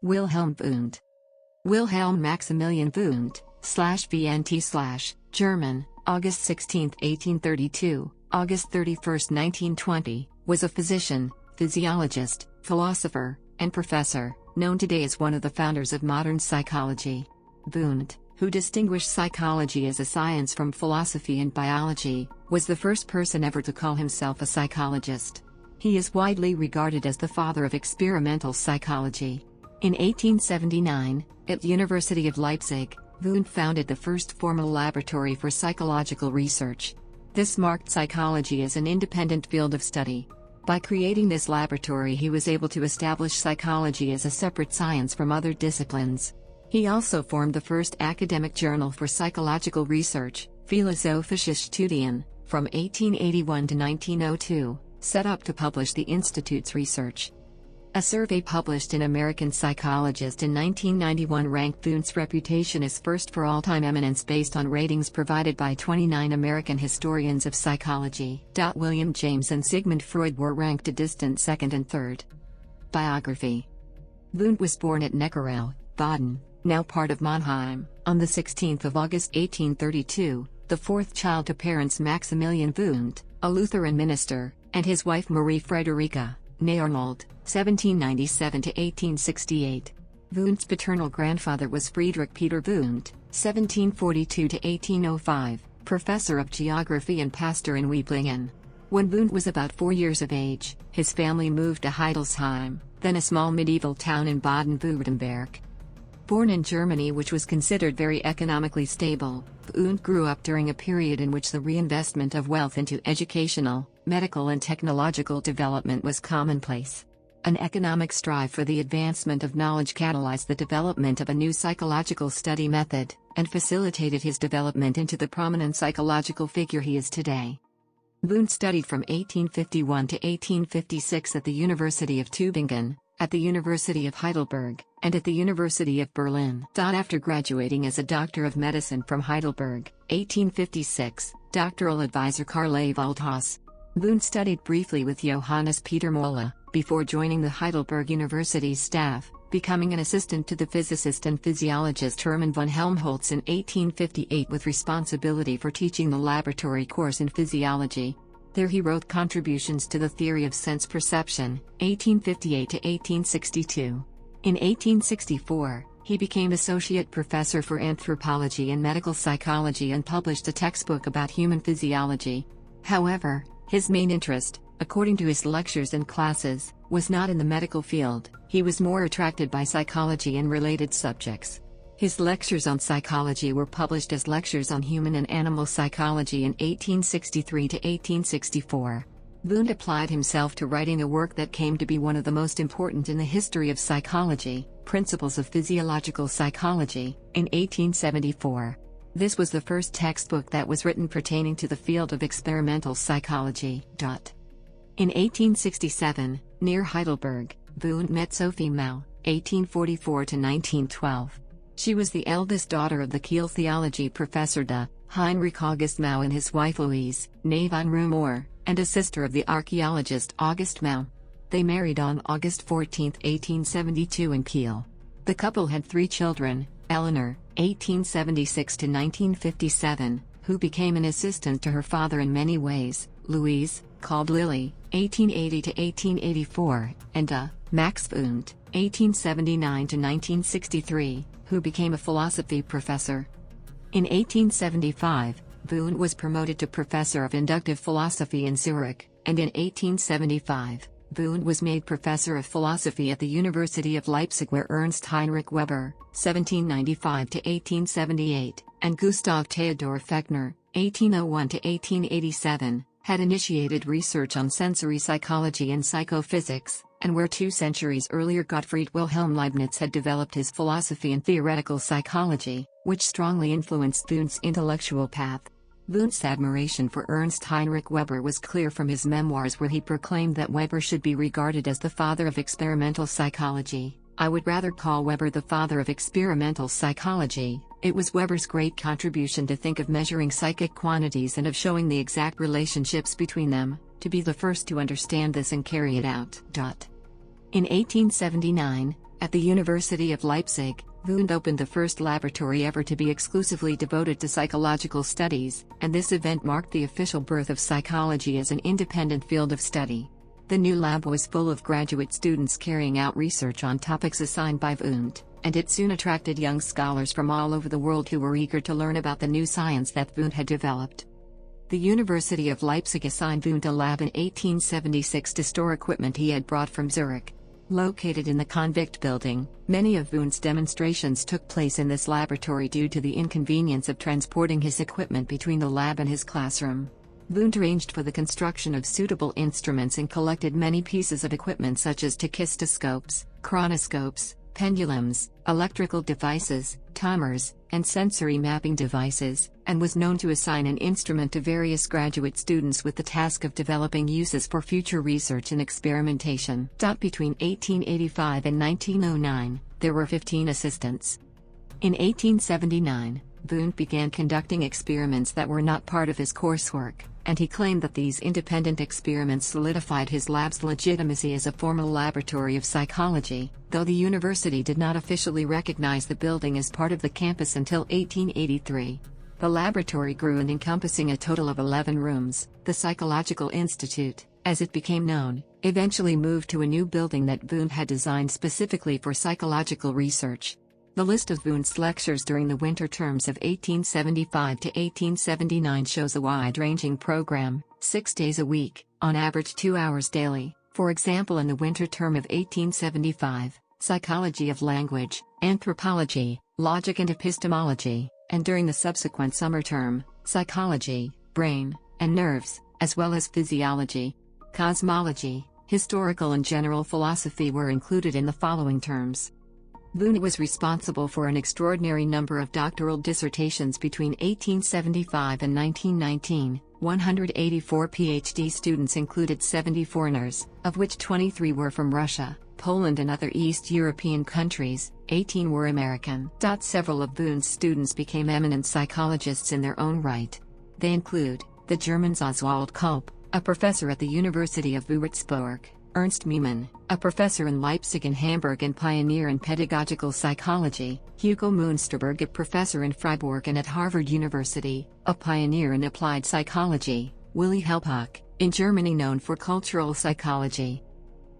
Wilhelm Wundt. Wilhelm Maximilian Wundt, /VNT/ German, August 16, 1832, August 31, 1920, was a physician, physiologist, philosopher, and professor, known today as one of the founders of modern psychology. Wundt, who distinguished psychology as a science from philosophy and biology, was the first person ever to call himself a psychologist. He is widely regarded as the father of experimental psychology. In 1879, at the University of Leipzig, Wundt founded the first formal laboratory for psychological research. This marked psychology as an independent field of study. By creating this laboratory, he was able to establish psychology as a separate science from other disciplines. He also formed the first academic journal for psychological research, Philosophische Studien, from 1881 to 1902, set up to publish the Institute's research. A survey published in American Psychologist in 1991 ranked Wundt's reputation as first for all-time eminence based on ratings provided by 29 American historians of psychology. William James and Sigmund Freud were ranked a distant second and third. Biography. Wundt was born at Neckarau, Baden, now part of Mannheim, on the 16th of August 1832, the fourth child to parents Maximilian Wundt, a Lutheran minister, and his wife Marie Friederike, née Arnold, 1797 to 1868. Wundt's paternal grandfather was Friedrich Peter Wundt, 1742 to 1805, professor of geography and pastor in Weiblingen. When Wundt was about 4 years of age, his family moved to Heidelsheim, then a small medieval town in Baden-Württemberg. Born in Germany, which was considered very economically stable, Wundt grew up during a period in which the reinvestment of wealth into educational, medical and technological development was commonplace. An economic strive for the advancement of knowledge catalyzed the development of a new psychological study method, and facilitated his development into the prominent psychological figure he is today. Wundt studied from 1851 to 1856 at the University of Tübingen, at the University of Heidelberg, and at the University of Berlin. After graduating as a Doctor of Medicine from Heidelberg, 1856, doctoral advisor Karl Waldhaus, Wundt studied briefly with Johannes Peter Molle, before joining the Heidelberg University staff, becoming an assistant to the physicist and physiologist Hermann von Helmholtz in 1858 with responsibility for teaching the laboratory course in physiology. There he wrote Contributions to the Theory of Sense Perception, 1858 to 1862. In 1864, he became associate professor for anthropology and medical psychology and published a textbook about human physiology. However, his main interest, according to his lectures and classes, was not in the medical field. He was more attracted by psychology and related subjects. His lectures on psychology were published as Lectures on Human and Animal Psychology in 1863 to 1864. Wundt applied himself to writing a work that came to be one of the most important in the history of psychology, Principles of Physiological Psychology, in 1874. This was the first textbook that was written pertaining to the field of experimental psychology. In 1867, near Heidelberg, Wundt met Sophie Mao, 1844 to 1912. She was the eldest daughter of the Kiel theology professor Heinrich August Mao and his wife Louise, née von Rumohr, and a sister of the archaeologist August Mao. They married on August 14, 1872 in Kiel. The couple had 3 children, Eleanor, 1876 to 1957, who became an assistant to her father in many ways, Louise, called Lily, 1880 to 1884, and Max Wundt, 1879 to 1963, who became a philosophy professor. In 1875, Wundt was promoted to professor of inductive philosophy in Zurich, and in 1875, Wundt was made professor of philosophy at the University of Leipzig, where Ernst Heinrich Weber, 1795 to 1878, and Gustav Theodor Fechner, 1801 to 1887, had initiated research on sensory psychology and psychophysics, and where 2 centuries earlier Gottfried Wilhelm Leibniz had developed his philosophy and theoretical psychology, which strongly influenced Wundt's intellectual path. Wundt's admiration for Ernst Heinrich Weber was clear from his memoirs, where he proclaimed that Weber should be regarded as the father of experimental psychology. I would rather call Weber the father of experimental psychology. It was Weber's great contribution to think of measuring psychic quantities and of showing the exact relationships between them, to be the first to understand this and carry it out. In 1879, at the University of Leipzig, Wundt opened the first laboratory ever to be exclusively devoted to psychological studies, and this event marked the official birth of psychology as an independent field of study. The new lab was full of graduate students carrying out research on topics assigned by Wundt, and it soon attracted young scholars from all over the world who were eager to learn about the new science that Wundt had developed. The University of Leipzig assigned Wundt a lab in 1876 to store equipment he had brought from Zurich. Located in the Convict building, many of Wundt's demonstrations took place in this laboratory due to the inconvenience of transporting his equipment between the lab and his classroom. Wundt arranged for the construction of suitable instruments and collected many pieces of equipment such as tachistoscopes, chronoscopes, pendulums, electrical devices, timers, and sensory mapping devices, and was known to assign an instrument to various graduate students with the task of developing uses for future research and experimentation. Between 1885 and 1909, there were 15 assistants. In 1879, Wundt began conducting experiments that were not part of his coursework, and he claimed that these independent experiments solidified his lab's legitimacy as a formal laboratory of psychology, though the university did not officially recognize the building as part of the campus until 1883. The laboratory grew and encompassing a total of 11 rooms, the Psychological Institute, as it became known, eventually moved to a new building that Boone had designed specifically for psychological research. The list of Wundt's lectures during the winter terms of 1875 to 1879 shows a wide-ranging program, 6 days a week, on average 2 hours daily. For example, in the winter term of 1875, psychology of language, anthropology, logic and epistemology, and during the subsequent summer term, psychology, brain, and nerves, as well as physiology, cosmology, historical and general philosophy were included in the following terms. Boone was responsible for an extraordinary number of doctoral dissertations between 1875 and 1919. 184 PhD students included 70 foreigners, of which 23 were from Russia, Poland and other East European countries, 18 were American. Several of Boone's students became eminent psychologists in their own right. They include the Germans Oswald Kulp, a professor at the University of Würzburg, Ernst Miemann, a professor in Leipzig and Hamburg and pioneer in pedagogical psychology, Hugo Münsterberg, a professor in Freiburg and at Harvard University, a pioneer in applied psychology, Wilhelm Wundt, in Germany known for cultural psychology.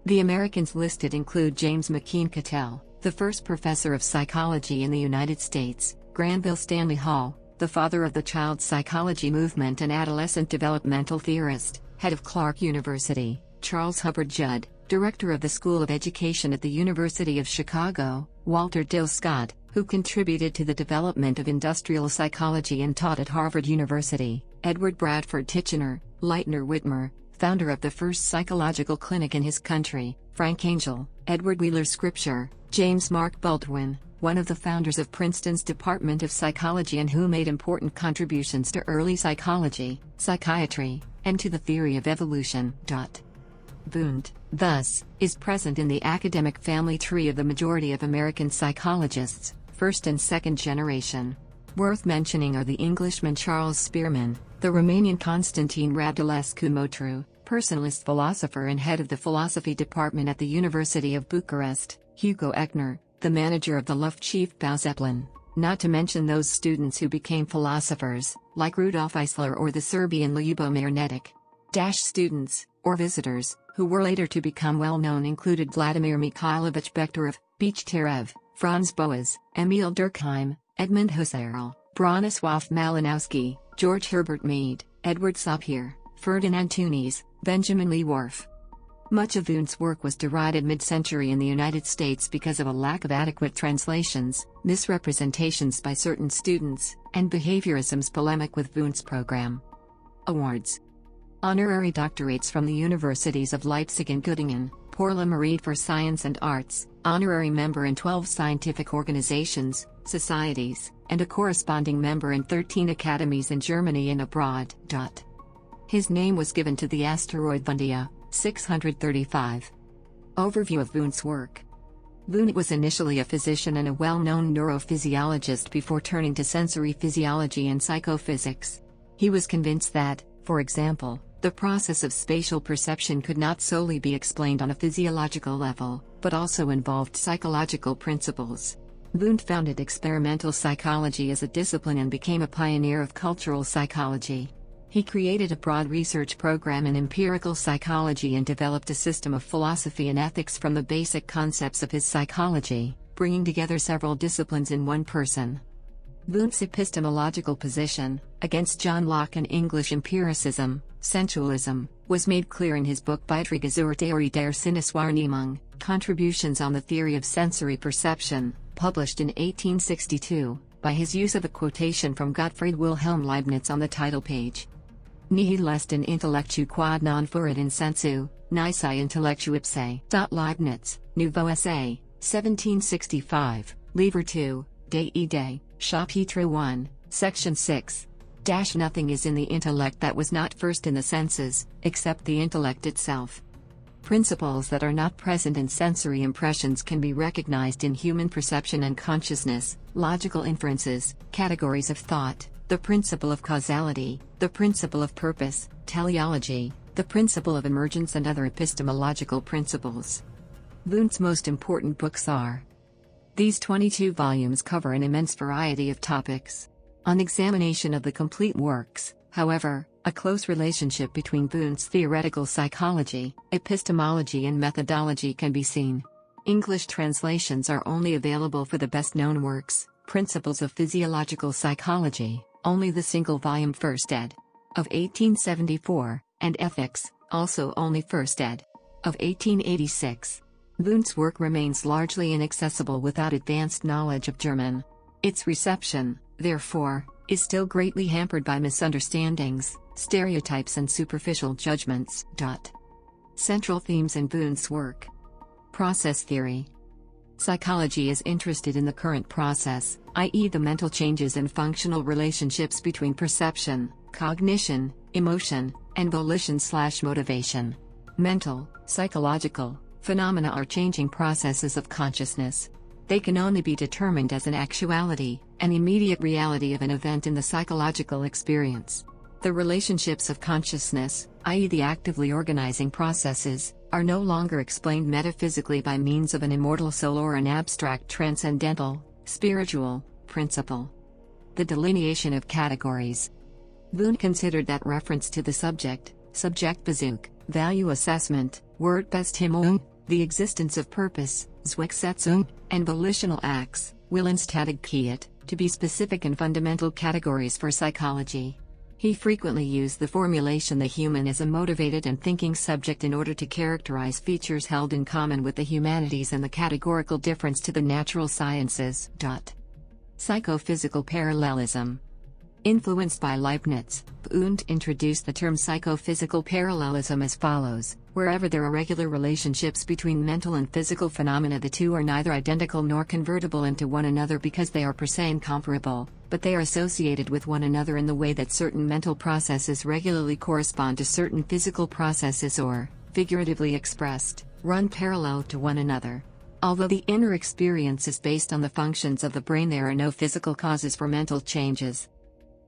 The Americans listed include James McKean Cattell, the first professor of psychology in the United States, Granville Stanley Hall, the father of the child psychology movement and adolescent developmental theorist, head of Clark University, Charles Hubbard Judd, director of the School of Education at the University of Chicago, Walter Dill Scott, who contributed to the development of industrial psychology and taught at Harvard University, Edward Bradford Titchener, Lightner Whitmer, founder of the first psychological clinic in his country, Frank Angel, Edward Wheeler Scripture, James Mark Baldwin, one of the founders of Princeton's Department of Psychology and who made important contributions to early psychology, psychiatry, and to the theory of evolution. Wundt, thus, is present in the academic family tree of the majority of American psychologists, first and second generation. Worth mentioning are the Englishman Charles Spearman, the Romanian Constantine Radulescu Motru, personalist philosopher and head of the philosophy department at the University of Bucharest, Hugo Echner, the manager of the Luftschiffbau Zeppelin, not to mention those students who became philosophers, like Rudolf Eisler or the Serbian Ljubomir Netic. Students, or visitors, who were later to become well-known included Vladimir Mikhailovich Bekhterev, Bechterev, Franz Boas, Emil Durkheim, Edmund Husserl, Bronislaw Malinowski, George Herbert Mead, Edward Sapir, Ferdinand Tunis, Benjamin Lee Whorf. Much of Wundt's work was derided mid-century in the United States because of a lack of adequate translations, misrepresentations by certain students, and behaviorism's polemic with Wundt's program. Awards. Honorary doctorates from the Universities of Leipzig and Göttingen, Pour le Mérite for Science and Arts, honorary member in 12 scientific organizations, societies, and a corresponding member in 13 academies in Germany and abroad. His name was given to the asteroid Vundia, 635. Overview of Wundt's work. Wundt was initially a physician and a well-known neurophysiologist before turning to sensory physiology and psychophysics. He was convinced that, for example, The process of spatial perception could not solely be explained on a physiological level, but also involved psychological principles. Wundt founded experimental psychology as a discipline and became a pioneer of cultural psychology. He created a broad research program in empirical psychology and developed a system of philosophy and ethics from the basic concepts of his psychology, bringing together several disciplines in one person. Wundt's epistemological position, against John Locke and English empiricism, sensualism, was made clear in his book Beiträge zur Theorie der Sinneswahrnehmung, Contributions on the Theory of Sensory Perception, published in 1862, by his use of a quotation from Gottfried Wilhelm Leibniz on the title page. Nihil est in intellectu quod non fuerit in sensu, nisi intellectu ipse. Leibniz, Nouveau Essai, 1765, Livre 2, Des Idées, Chapitre 1, Section 6. Nothing is in the intellect that was not first in the senses, except the intellect itself. Principles that are not present in sensory impressions can be recognized in human perception and consciousness, logical inferences, categories of thought, the principle of causality, the principle of purpose, teleology, the principle of emergence and other epistemological principles. Wundt's most important books are. These 22 volumes cover an immense variety of topics. On examination of the complete works, however, a close relationship between Wundt's theoretical psychology, epistemology and methodology can be seen. English translations are only available for the best-known works, Principles of Physiological Psychology, only the single volume First ed. of 1874, and Ethics, also only First ed. of 1886. Wundt's work remains largely inaccessible without advanced knowledge of German. Its reception, therefore, is still greatly hampered by misunderstandings, stereotypes and superficial judgments. Central themes in Wundt's work. Process theory. Psychology is interested in the current process, i.e. the mental changes and functional relationships between perception, cognition, emotion, and volition/motivation. Mental, psychological phenomena are changing processes of consciousness. They can only be determined as an actuality, an immediate reality of an event in the psychological experience. The relationships of consciousness, i.e. the actively organizing processes, are no longer explained metaphysically by means of an immortal soul or an abstract transcendental, spiritual, principle. The delineation of categories. Wundt considered that reference to the Subjektbezug, value assessment, Wertbestimmung, the existence of purpose, Zwecksetzung, and volitional acts, Willenstätigkeit, to be specific and fundamental categories for psychology. He frequently used the formulation the human is a motivated and thinking subject in order to characterize features held in common with the humanities and the categorical difference to the natural sciences. Psychophysical parallelism. Influenced by Leibniz, Wundt introduced the term psychophysical parallelism as follows: wherever there are regular relationships between mental and physical phenomena, the two are neither identical nor convertible into one another because they are per se incomparable, but they are associated with one another in the way that certain mental processes regularly correspond to certain physical processes or, figuratively expressed, run parallel to one another. Although the inner experience is based on the functions of the brain, there are no physical causes for mental changes.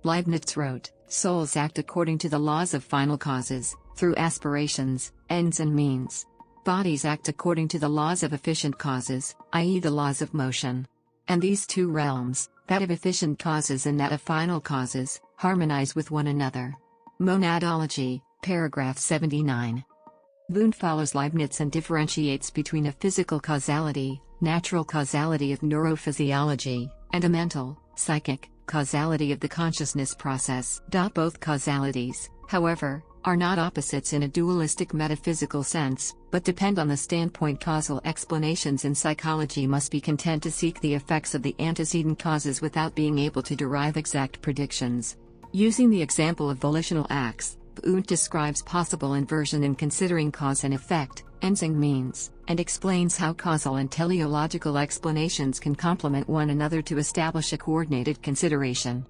Leibniz wrote, "Souls act according to the laws of final causes, through aspirations, ends and means. Bodies act according to the laws of efficient causes, i.e. the laws of motion. And these two realms, that of efficient causes and that of final causes, harmonize with one another." Monadology, paragraph 79. Wundt follows Leibniz and differentiates between a physical causality, natural causality of neurophysiology, and a mental, psychic, causality of the consciousness process. Both causalities, however, are not opposites in a dualistic metaphysical sense, but depend on the standpoint. Causal explanations in psychology must be content to seek the effects of the antecedent causes without being able to derive exact predictions. Using the example of volitional acts, Wundt describes possible inversion in considering cause and effect, ends and means, and explains how causal and teleological explanations can complement one another to establish a coordinated consideration.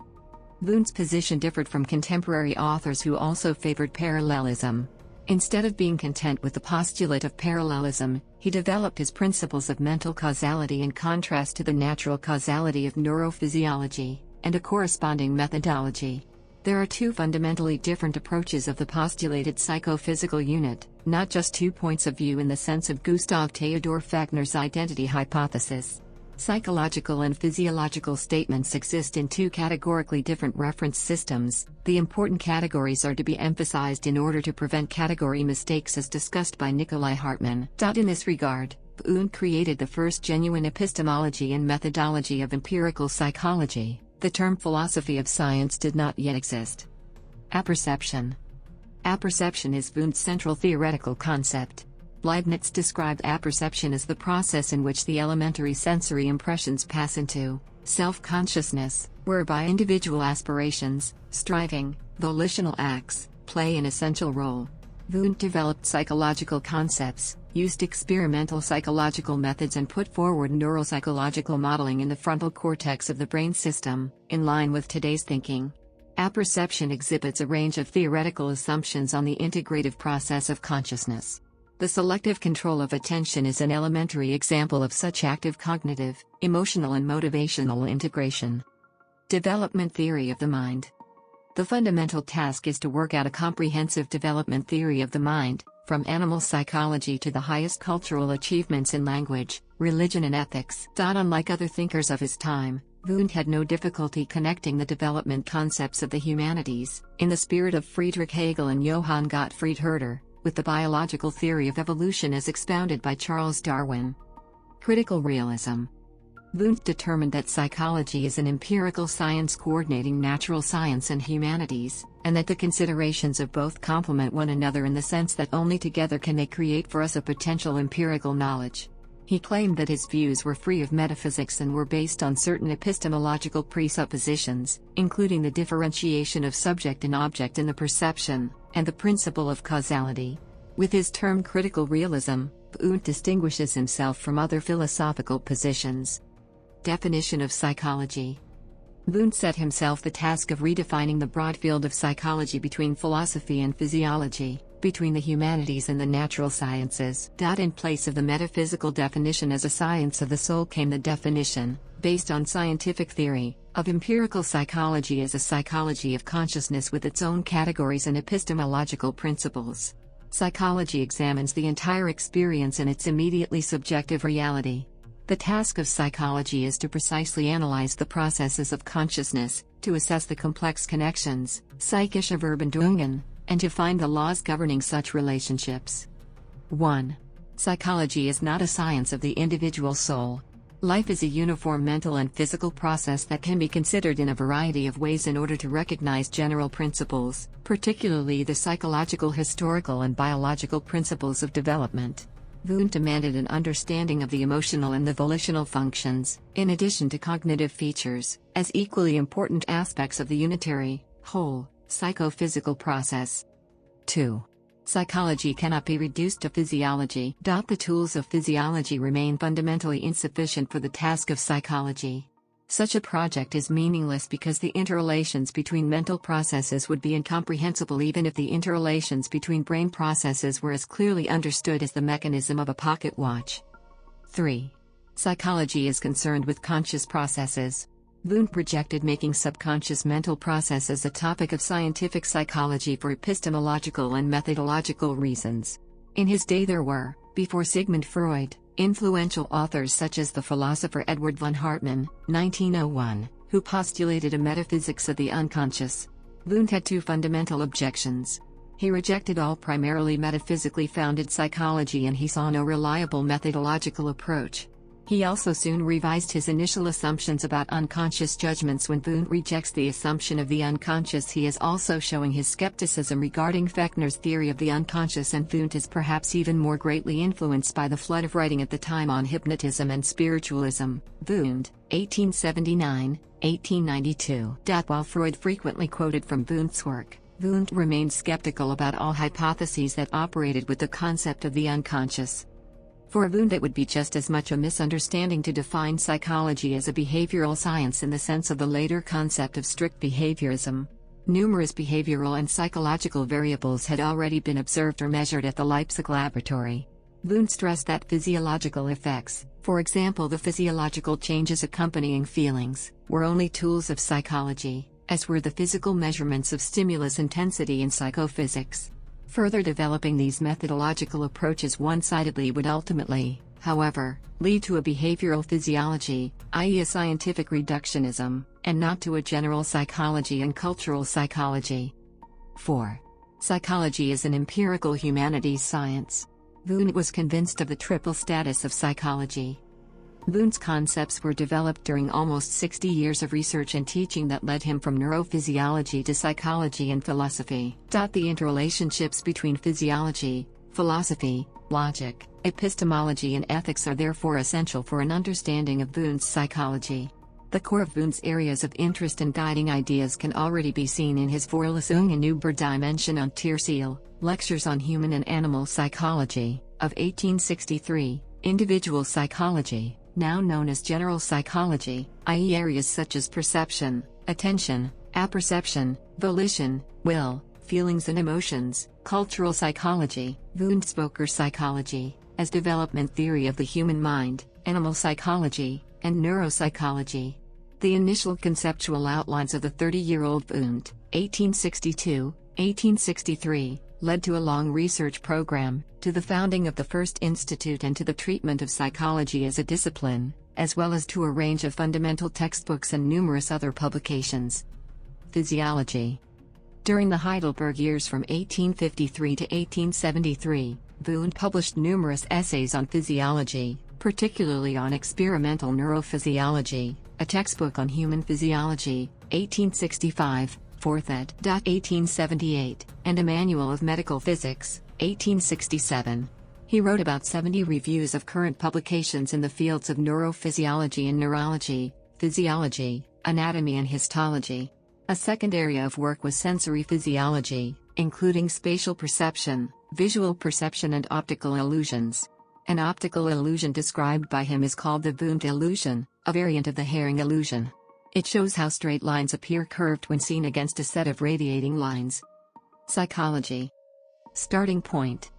Wundt's position differed from contemporary authors who also favored parallelism. Instead of being content with the postulate of parallelism, he developed his principles of mental causality in contrast to the natural causality of neurophysiology, and a corresponding methodology. There are two fundamentally different approaches of the postulated psychophysical unit, not just two points of view in the sense of Gustav Theodor Fechner's identity hypothesis. Psychological and physiological statements exist in two categorically different reference systems. The important categories are to be emphasized in order to prevent category mistakes as discussed by Nikolai Hartmann. In this regard, Wundt created the first genuine epistemology and methodology of empirical psychology. The term philosophy of science did not yet exist. Appreception. Appreception is Wundt's central theoretical concept. Leibniz described apperception as the process in which the elementary sensory impressions pass into self-consciousness, whereby individual aspirations, striving, volitional acts, play an essential role. Wundt developed psychological concepts, used experimental psychological methods and put forward neuropsychological modeling in the frontal cortex of the brain system, in line with today's thinking. Appreception exhibits a range of theoretical assumptions on the integrative process of consciousness. The selective control of attention is an elementary example of such active cognitive, emotional and motivational integration. Development theory of the mind. The fundamental task is to work out a comprehensive development theory of the mind, from animal psychology to the highest cultural achievements in language, religion and ethics. Unlike other thinkers of his time, Wundt had no difficulty connecting the development concepts of the humanities, in the spirit of Friedrich Hegel and Johann Gottfried Herder, with the biological theory of evolution as expounded by Charles Darwin. Critical realism. Wundt determined that psychology is an empirical science coordinating natural science and humanities, and that the considerations of both complement one another in the sense that only together can they create for us a potential empirical knowledge. He claimed that his views were free of metaphysics and were based on certain epistemological presuppositions, including the differentiation of subject and object in the perception, and the principle of causality. With his term critical realism, Wundt distinguishes himself from other philosophical positions. Definition of psychology. Wundt set himself the task of redefining the broad field of psychology between philosophy and physiology, between the humanities and the natural sciences. In place of the metaphysical definition as a science of the soul came the definition, based on scientific theory, of empirical psychology as a psychology of consciousness with its own categories and epistemological principles. Psychology examines the entire experience in its immediately subjective reality. The task of psychology is to precisely analyze the processes of consciousness, to assess the complex connections, psychische Verbindungen, and to find the laws governing such relationships. 1. Psychology is not a science of the individual soul. Life is a uniform mental and physical process that can be considered in a variety of ways in order to recognize general principles, particularly the psychological, historical, and biological principles of development. Wundt demanded an understanding of the emotional and the volitional functions, in addition to cognitive features, as equally important aspects of the unitary, whole, psychophysical process. 2. Psychology cannot be reduced to physiology. The tools of physiology remain fundamentally insufficient for the task of psychology. Such a project is meaningless because the interrelations between mental processes would be incomprehensible even if the interrelations between brain processes were as clearly understood as the mechanism of a pocket watch. 3. Psychology is concerned with conscious processes. Wundt rejected making subconscious mental processes a topic of scientific psychology for epistemological and methodological reasons. In his day there were, before Sigmund Freud, influential authors such as the philosopher Edward von Hartmann, 1901, who postulated a metaphysics of the unconscious. Wundt had two fundamental objections. He rejected all primarily metaphysically founded psychology and he saw no reliable methodological approach. He also soon revised his initial assumptions about unconscious judgments. When Wundt rejects the assumption of the unconscious, he is also showing his skepticism regarding Fechner's theory of the unconscious, and Wundt is perhaps even more greatly influenced by the flood of writing at the time on hypnotism and spiritualism. Wundt, 1879, 1892. While Freud frequently quoted from Wundt's work, Wundt remained skeptical about all hypotheses that operated with the concept of the unconscious. For Wundt, it would be just as much a misunderstanding to define psychology as a behavioral science in the sense of the later concept of strict behaviorism. Numerous behavioral and psychological variables had already been observed or measured at the Leipzig laboratory. Wundt stressed that physiological effects, for example the physiological changes accompanying feelings, were only tools of psychology. as were the physical measurements of stimulus intensity in psychophysics. Further developing these methodological approaches one-sidedly would ultimately, however, lead to a behavioral physiology, i.e. a scientific reductionism, and not to a general psychology and cultural psychology. 4. Psychology is an empirical humanities science. Wundt was convinced of the triple status of psychology. Wundt's concepts were developed during almost 60 years of research and teaching that led him from neurophysiology to psychology and philosophy. The interrelationships between physiology, philosophy, logic, epistemology and ethics are therefore essential for an understanding of Wundt's psychology. The core of Wundt's areas of interest and guiding ideas can already be seen in his Vorlesungen über Dimension und Tierseele, Lectures on Human and Animal Psychology, of 1863, Individual Psychology, now known as General Psychology, i.e. areas such as perception, attention, appreception, volition, will, feelings and emotions, cultural psychology, Wundt-Spoker psychology, as development theory of the human mind, animal psychology, and neuropsychology. The initial conceptual outlines of the 30-year-old Wundt, 1862-1863, led to a long research program, to the founding of the first institute and to the treatment of psychology as a discipline, as well as to a range of fundamental textbooks and numerous other publications. Physiology. During the Heidelberg years from 1853 to 1873, Wundt published numerous essays on physiology, particularly on experimental neurophysiology, a textbook on human physiology, 1865, 4th ed. 1878, and a manual of medical physics, 1867. He wrote about 70 reviews of current publications in the fields of neurophysiology and neurology, physiology, anatomy and histology. A second area of work was sensory physiology, including spatial perception, visual perception and optical illusions. An optical illusion described by him is called the Wundt illusion, a variant of the Hering illusion. It shows how straight lines appear curved when seen against a set of radiating lines. Psychology. Starting point.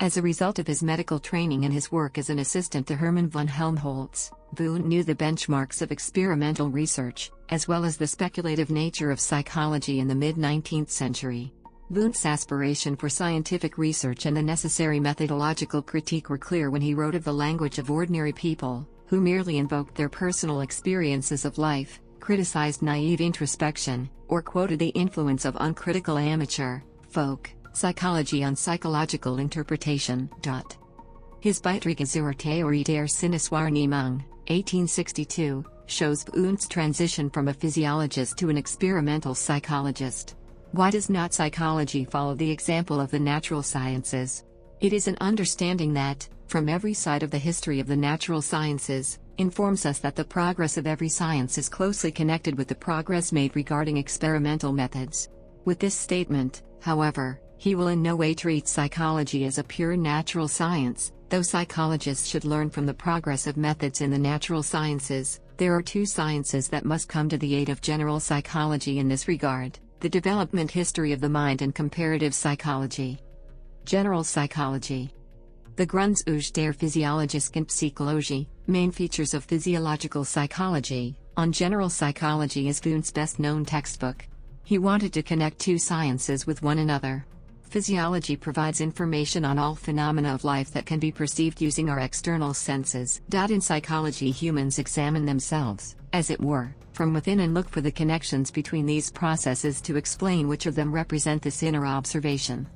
As a result of his medical training and his work as an assistant to Hermann von Helmholtz, Wundt knew the benchmarks of experimental research, as well as the speculative nature of psychology in the mid-19th century. Wundt's aspiration for scientific research and the necessary methodological critique were clear when he wrote of the language of ordinary people, who merely invoked their personal experiences of life, criticized naive introspection, or quoted the influence of uncritical amateur, folk, psychology on psychological interpretation. His Beiträge zur Theorie der Sinneswahrnehmung, 1862, shows Wundt's transition from a physiologist to an experimental psychologist. Why does not psychology follow the example of the natural sciences? It is an understanding that, from every side of the history of the natural sciences, informs us that the progress of every science is closely connected with the progress made regarding experimental methods. With this statement, however, he will in no way treat psychology as a pure natural science, though psychologists should learn from the progress of methods in the natural sciences. There are two sciences that must come to the aid of general psychology in this regard: the development history of the mind and comparative psychology. General psychology. The Grundzüge der Physiologischen Psychologie, main features of physiological psychology, on general psychology is Wundt's best-known textbook. He wanted to connect two sciences with one another. Physiology provides information on all phenomena of life that can be perceived using our external senses. In psychology, humans examine themselves, as it were, from within and look for the connections between these processes to explain which of them represent this inner observation.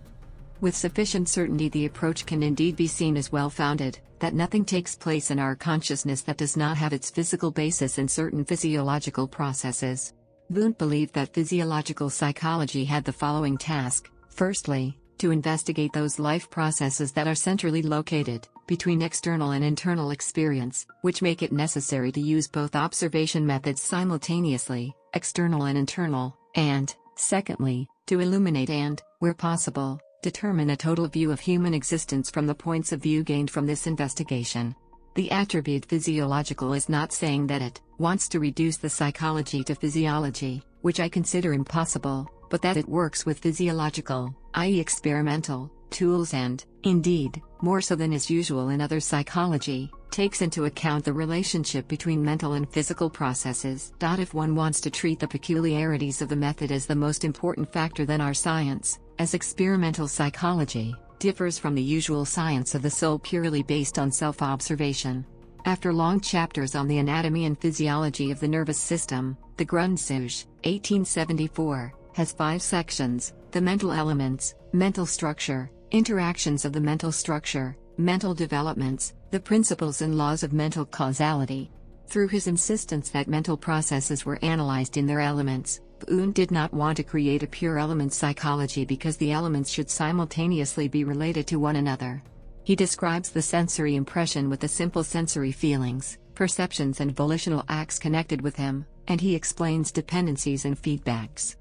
With sufficient certainty, the approach can indeed be seen as well-founded, that nothing takes place in our consciousness that does not have its physical basis in certain physiological processes. Wundt believed that physiological psychology had the following task: firstly, to investigate those life processes that are centrally located, between external and internal experience, which make it necessary to use both observation methods simultaneously, external and internal, and, secondly, to illuminate and, where possible, determine a total view of human existence from the points of view gained from this investigation. The attribute physiological is not saying that it wants to reduce the psychology to physiology, which I consider impossible, but that it works with physiological, i.e. experimental, tools and, indeed, more so than is usual in other psychology, takes into account the relationship between mental and physical processes. If one wants to treat the peculiarities of the method as the most important factor, then our science, as experimental psychology, differs from the usual science of the soul purely based on self-observation. After long chapters on the anatomy and physiology of the nervous system, the Grundzüge, 1874, has 5 sections: the mental elements, mental structure, interactions of the mental structure, mental developments, the principles and laws of mental causality. Through his insistence that mental processes were analyzed in their elements, Wundt did not want to create a pure element psychology because the elements should simultaneously be related to one another. He describes the sensory impression with the simple sensory feelings, perceptions and volitional acts connected with him, and he explains dependencies and feedbacks.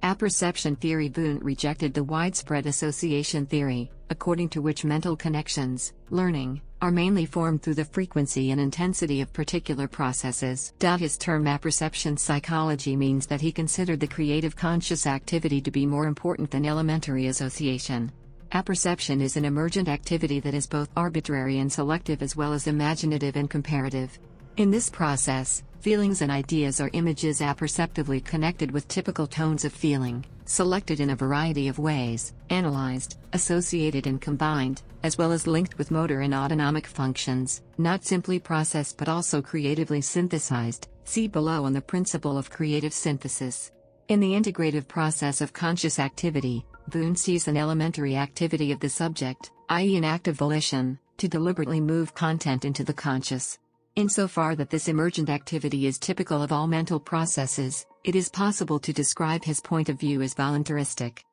Appreception theory. Wundt rejected the widespread association theory, according to which mental connections, learning, are mainly formed through the frequency and intensity of particular processes. His term appreception psychology means that he considered the creative conscious activity to be more important than elementary association. Appreception is an emergent activity that is both arbitrary and selective as well as imaginative and comparative. In this process, feelings and ideas are images apperceptively connected with typical tones of feeling, selected in a variety of ways, analyzed, associated and combined, as well as linked with motor and autonomic functions, not simply processed but also creatively synthesized. See below on the principle of creative synthesis. In the integrative process of conscious activity, Wundt sees an elementary activity of the subject, i.e. an act of volition, to deliberately move content into the conscious. Insofar that this emergent activity is typical of all mental processes, it is possible to describe his point of view as voluntaristic.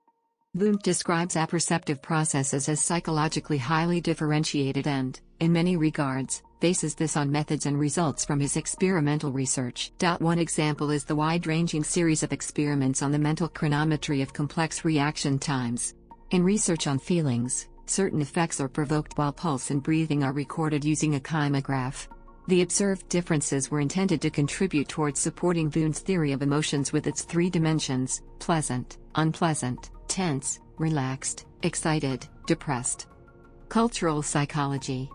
Wundt describes apperceptive processes as psychologically highly differentiated and, in many regards, bases this on methods and results from his experimental research. One example is the wide-ranging series of experiments on the mental chronometry of complex reaction times. In research on feelings, certain effects are provoked while pulse and breathing are recorded using a kymograph. The observed differences were intended to contribute towards supporting Wundt's theory of emotions with its 3 dimensions: pleasant, unpleasant, tense, relaxed, excited, depressed. Cultural psychology.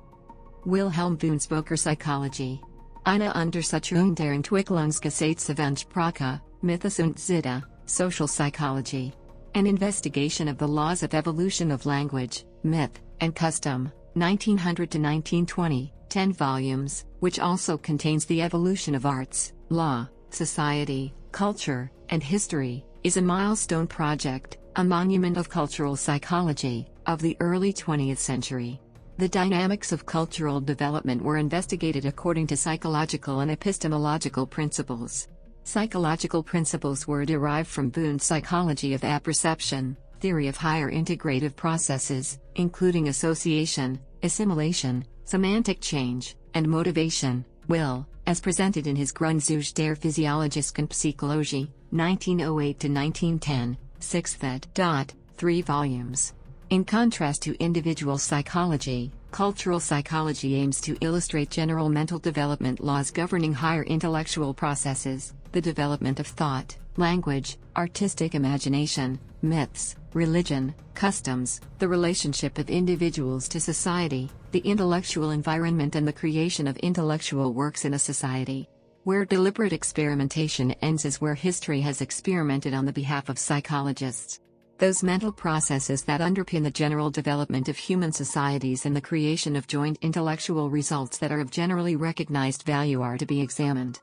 Wilhelm Wundt's Völkerpsychologie. Eine Untersuchung der Entwicklungsgesetze von Sprache, Mythos und Sitte, Social Psychology. An investigation of the laws of evolution of language, myth, and custom, 1900 to 1920. 10 volumes, which also contains the evolution of arts, law, society, culture, and history, is a milestone project, a monument of cultural psychology, of the early 20th century. The dynamics of cultural development were investigated according to psychological and epistemological principles. Psychological principles were derived from Wundt's psychology of apperception, theory of higher integrative processes, including association, assimilation, semantic change, and motivation, will, as presented in his Grundzüge der Physiologischen Psychologie, 1908 to 1910, 6th ed. 3 volumes. In contrast to individual psychology, cultural psychology aims to illustrate general mental development laws governing higher intellectual processes, the development of thought, language, artistic imagination, myths, religion, customs, the relationship of individuals to society, the intellectual environment and the creation of intellectual works in a society. Where deliberate experimentation ends is where history has experimented on the behalf of psychologists. Those mental processes that underpin the general development of human societies and the creation of joint intellectual results that are of generally recognized value are to be examined.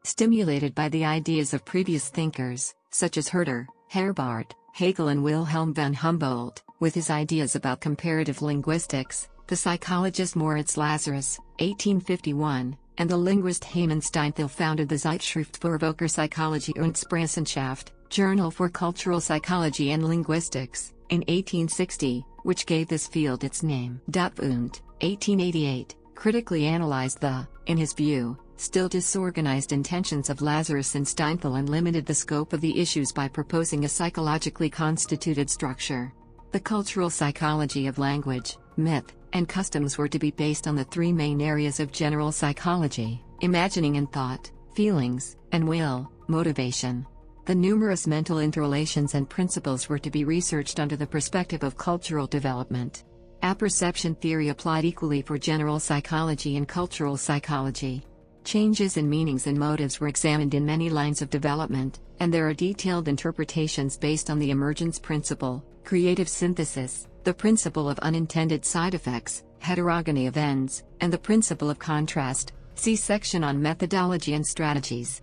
Stimulated by the ideas of previous thinkers, such as Herder, Herbart, Hegel and Wilhelm von Humboldt, with his ideas about comparative linguistics, the psychologist Moritz Lazarus, 1851, and the linguist Hermann Steinthal founded the Zeitschrift für Völkerpsychologie und Sprachen, Journal for Cultural Psychology and Linguistics, in 1860, which gave this field its name. Wundt, 1888, critically analyzed the, in his view, still disorganized intentions of Lazarus and Steinthal and limited the scope of the issues by proposing a psychologically constituted structure. The cultural psychology of language, myth, and customs were to be based on the 3 main areas of general psychology: imagining and thought, feelings, and will, motivation. The numerous mental interrelations and principles were to be researched under the perspective of cultural development. Appreception theory applied equally for general psychology and cultural psychology. Changes in meanings and motives were examined in many lines of development, and there are detailed interpretations based on the emergence principle, creative synthesis, the principle of unintended side effects, heterogeny of ends, and the principle of contrast. See section on methodology and strategies.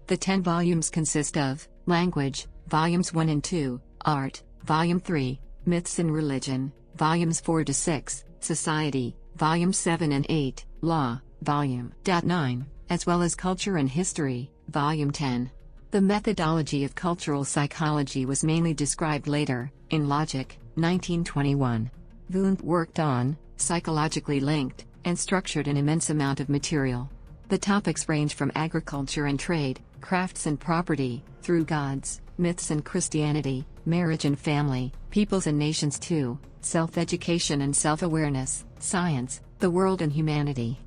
The 10 volumes consist of Language, Volumes 1 and 2, Art, Volume 3, Myths and Religion, Volumes 4 to 6, Society, Volumes 7 and 8, Law, Volume 9, as well as Culture and History, Volume 10. The methodology of cultural psychology was mainly described later, in Logic, 1921. Wundt worked on, psychologically linked, and structured an immense amount of material. The topics range from agriculture and trade, crafts and property, through gods, myths and Christianity, marriage and family, peoples and nations to self-education and self-awareness, science, the world and humanity.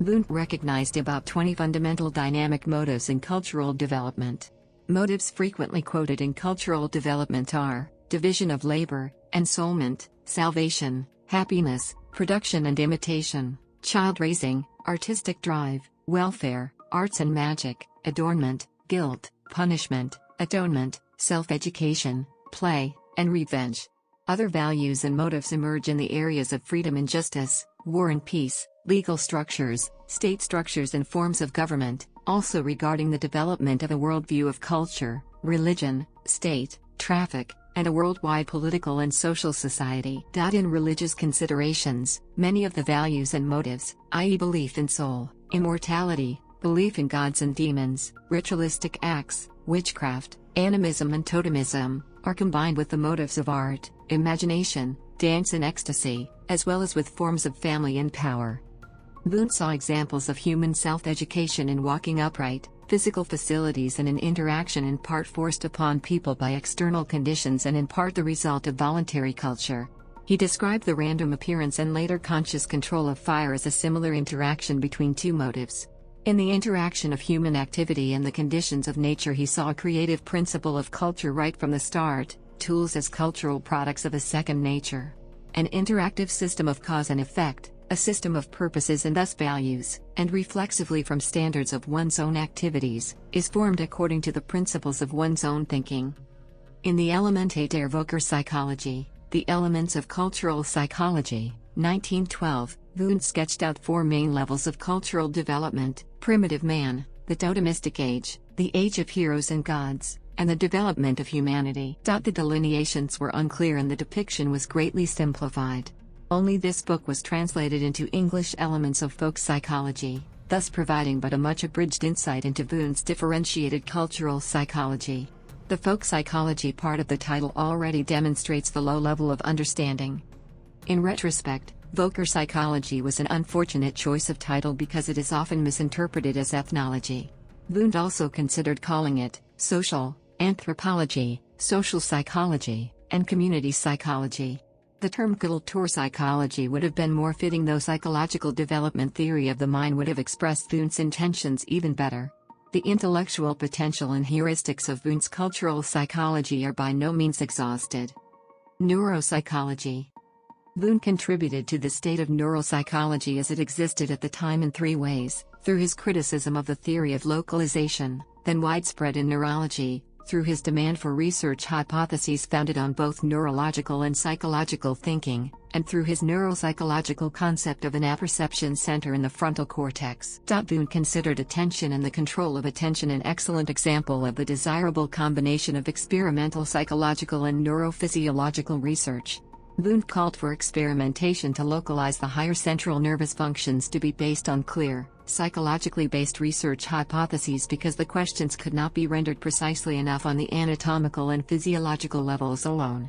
Wundt recognized about 20 fundamental dynamic motives in cultural development. Motives frequently quoted in cultural development are division of labor, ensoulment, salvation, happiness, production and imitation, child raising, artistic drive, welfare, arts and magic, adornment, guilt, punishment, atonement, self-education, play, and revenge. Other values and motives emerge in the areas of freedom and justice, war and peace, legal structures, state structures and forms of government, also regarding the development of a worldview of culture, religion, state, traffic, and a worldwide political and social society. In religious considerations, many of the values and motives, i.e. belief in soul, immortality, belief in gods and demons, ritualistic acts, witchcraft, animism and totemism, are combined with the motives of art, imagination, dance and ecstasy, as well as with forms of family and power. Wundt saw examples of human self-education in walking upright, physical facilities and in interaction in part forced upon people by external conditions and in part the result of voluntary culture. He described the random appearance and later conscious control of fire as a similar interaction between two motives. In the interaction of human activity and the conditions of nature he saw a creative principle of culture right from the start, tools as cultural products of a second nature. An interactive system of cause and effect, a system of purposes and thus values, and reflexively from standards of one's own activities, is formed according to the principles of one's own thinking. In the Elemente der Völkerpsychologie, The Elements of Cultural Psychology, 1912, Wundt sketched out 4 main levels of cultural development: primitive man, the totemistic age, the age of heroes and gods, and the development of humanity. The delineations were unclear and the depiction was greatly simplified. Only this book was translated into English. Elements of Folk Psychology, thus providing but a much abridged insight into Wundt's differentiated cultural psychology. The folk psychology part of the title already demonstrates the low level of understanding. In retrospect, Völkerpsychology was an unfortunate choice of title because it is often misinterpreted as ethnology. Wundt also considered calling it social anthropology, social psychology, and community psychology. The term Kulturpsychology would have been more fitting, though psychological development theory of the mind would have expressed Wundt's intentions even better. The intellectual potential and heuristics of Wundt's cultural psychology are by no means exhausted. Neuropsychology. Wundt contributed to the state of neuropsychology as it existed at the time in 3 ways: through his criticism of the theory of localization, then widespread in neurology, through his demand for research hypotheses founded on both neurological and psychological thinking, and through his neuropsychological concept of an apperception center in the frontal cortex. Wundt considered attention and the control of attention an excellent example of the desirable combination of experimental psychological and neurophysiological research. Wundt called for experimentation to localize the higher central nervous functions to be based on clear, psychologically based research hypotheses because the questions could not be rendered precisely enough on the anatomical and physiological levels alone.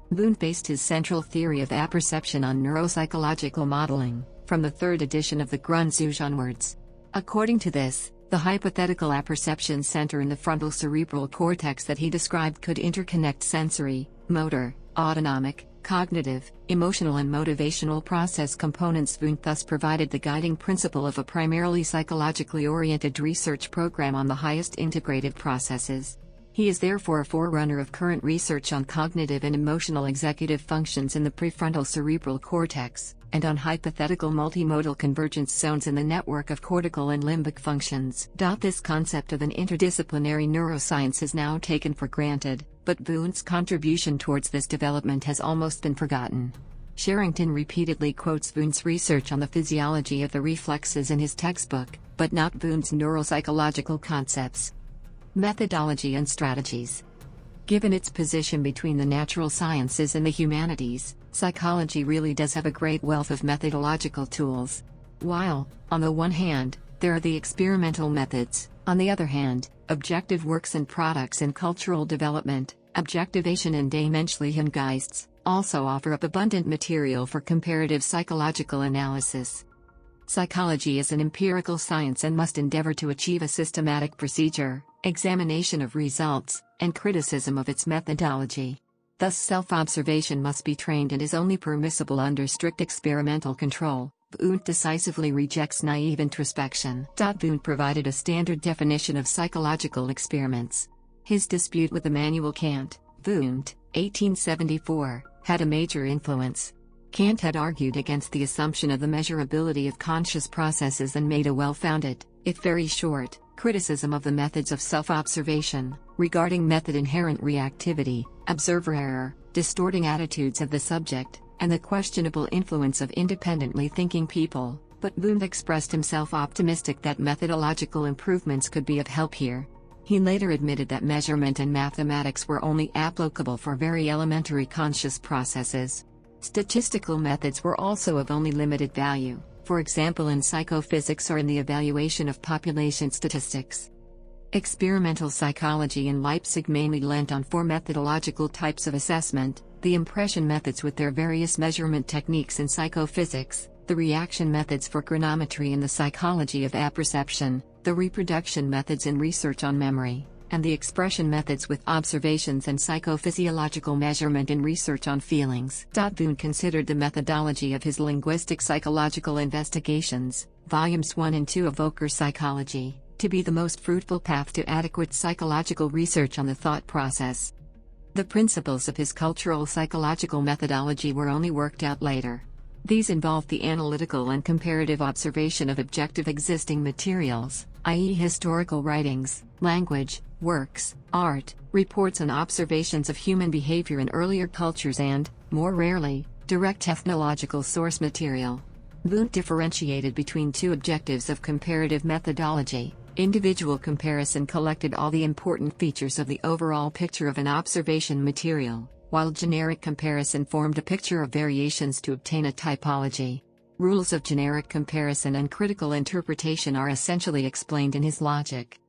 Wundt based his central theory of apperception on neuropsychological modeling, from the 3rd edition of the Grundzüge onwards. According to this, the hypothetical apperception center in the frontal cerebral cortex that he described could interconnect sensory, motor, autonomic, cognitive, emotional and motivational process components. Wundt thus provided the guiding principle of a primarily psychologically oriented research program on the highest integrated processes. He is therefore a forerunner of current research on cognitive and emotional executive functions in the prefrontal cerebral cortex, and on hypothetical multimodal convergence zones in the network of cortical and limbic functions. This concept of an interdisciplinary neuroscience is now taken for granted, but Wundt's contribution towards this development has almost been forgotten. Sherrington repeatedly quotes Wundt's research on the physiology of the reflexes in his textbook, but not Wundt's neuropsychological concepts. Methodology and strategies. Given its position between the natural sciences and the humanities, psychology really does have a great wealth of methodological tools. While, on the one hand, there are the experimental methods, on the other hand, objective works and products in cultural development, objectivation and des menschlichen Geists, also offer up abundant material for comparative psychological analysis. Psychology is an empirical science and must endeavor to achieve a systematic procedure, examination of results, and criticism of its methodology. Thus self-observation must be trained and is only permissible under strict experimental control. Wundt decisively rejects naive introspection. Wundt provided a standard definition of psychological experiments. His dispute with Immanuel Kant, Wundt, 1874, had a major influence. Kant had argued against the assumption of the measurability of conscious processes and made a well-founded, if very short, criticism of the methods of self-observation, regarding method inherent reactivity, observer error, distorting attitudes of the subject, and the questionable influence of independently thinking people, but Wundt expressed himself optimistic that methodological improvements could be of help here. He later admitted that measurement and mathematics were only applicable for very elementary conscious processes. Statistical methods were also of only limited value, for example in psychophysics or in the evaluation of population statistics. Experimental psychology in Leipzig mainly leant on four methodological types of assessment: the impression methods with their various measurement techniques in psychophysics, the reaction methods for chronometry in the psychology of appreception, the reproduction methods in research on memory, and the expression methods with observations and psychophysiological measurement in research on feelings. Wundt considered the methodology of his linguistic psychological investigations, volumes 1 and 2 of Volker Psychology, to be the most fruitful path to adequate psychological research on the thought process. The principles of his cultural psychological methodology were only worked out later. These involved the analytical and comparative observation of objective existing materials, i.e. historical writings, language, works, art, reports and observations of human behavior in earlier cultures and, more rarely, direct ethnological source material. Wundt differentiated between two objectives of comparative methodology. Individual comparison collected all the important features of the overall picture of an observation material, while generic comparison formed a picture of variations to obtain a typology. Rules of generic comparison and critical interpretation are essentially explained in his logic.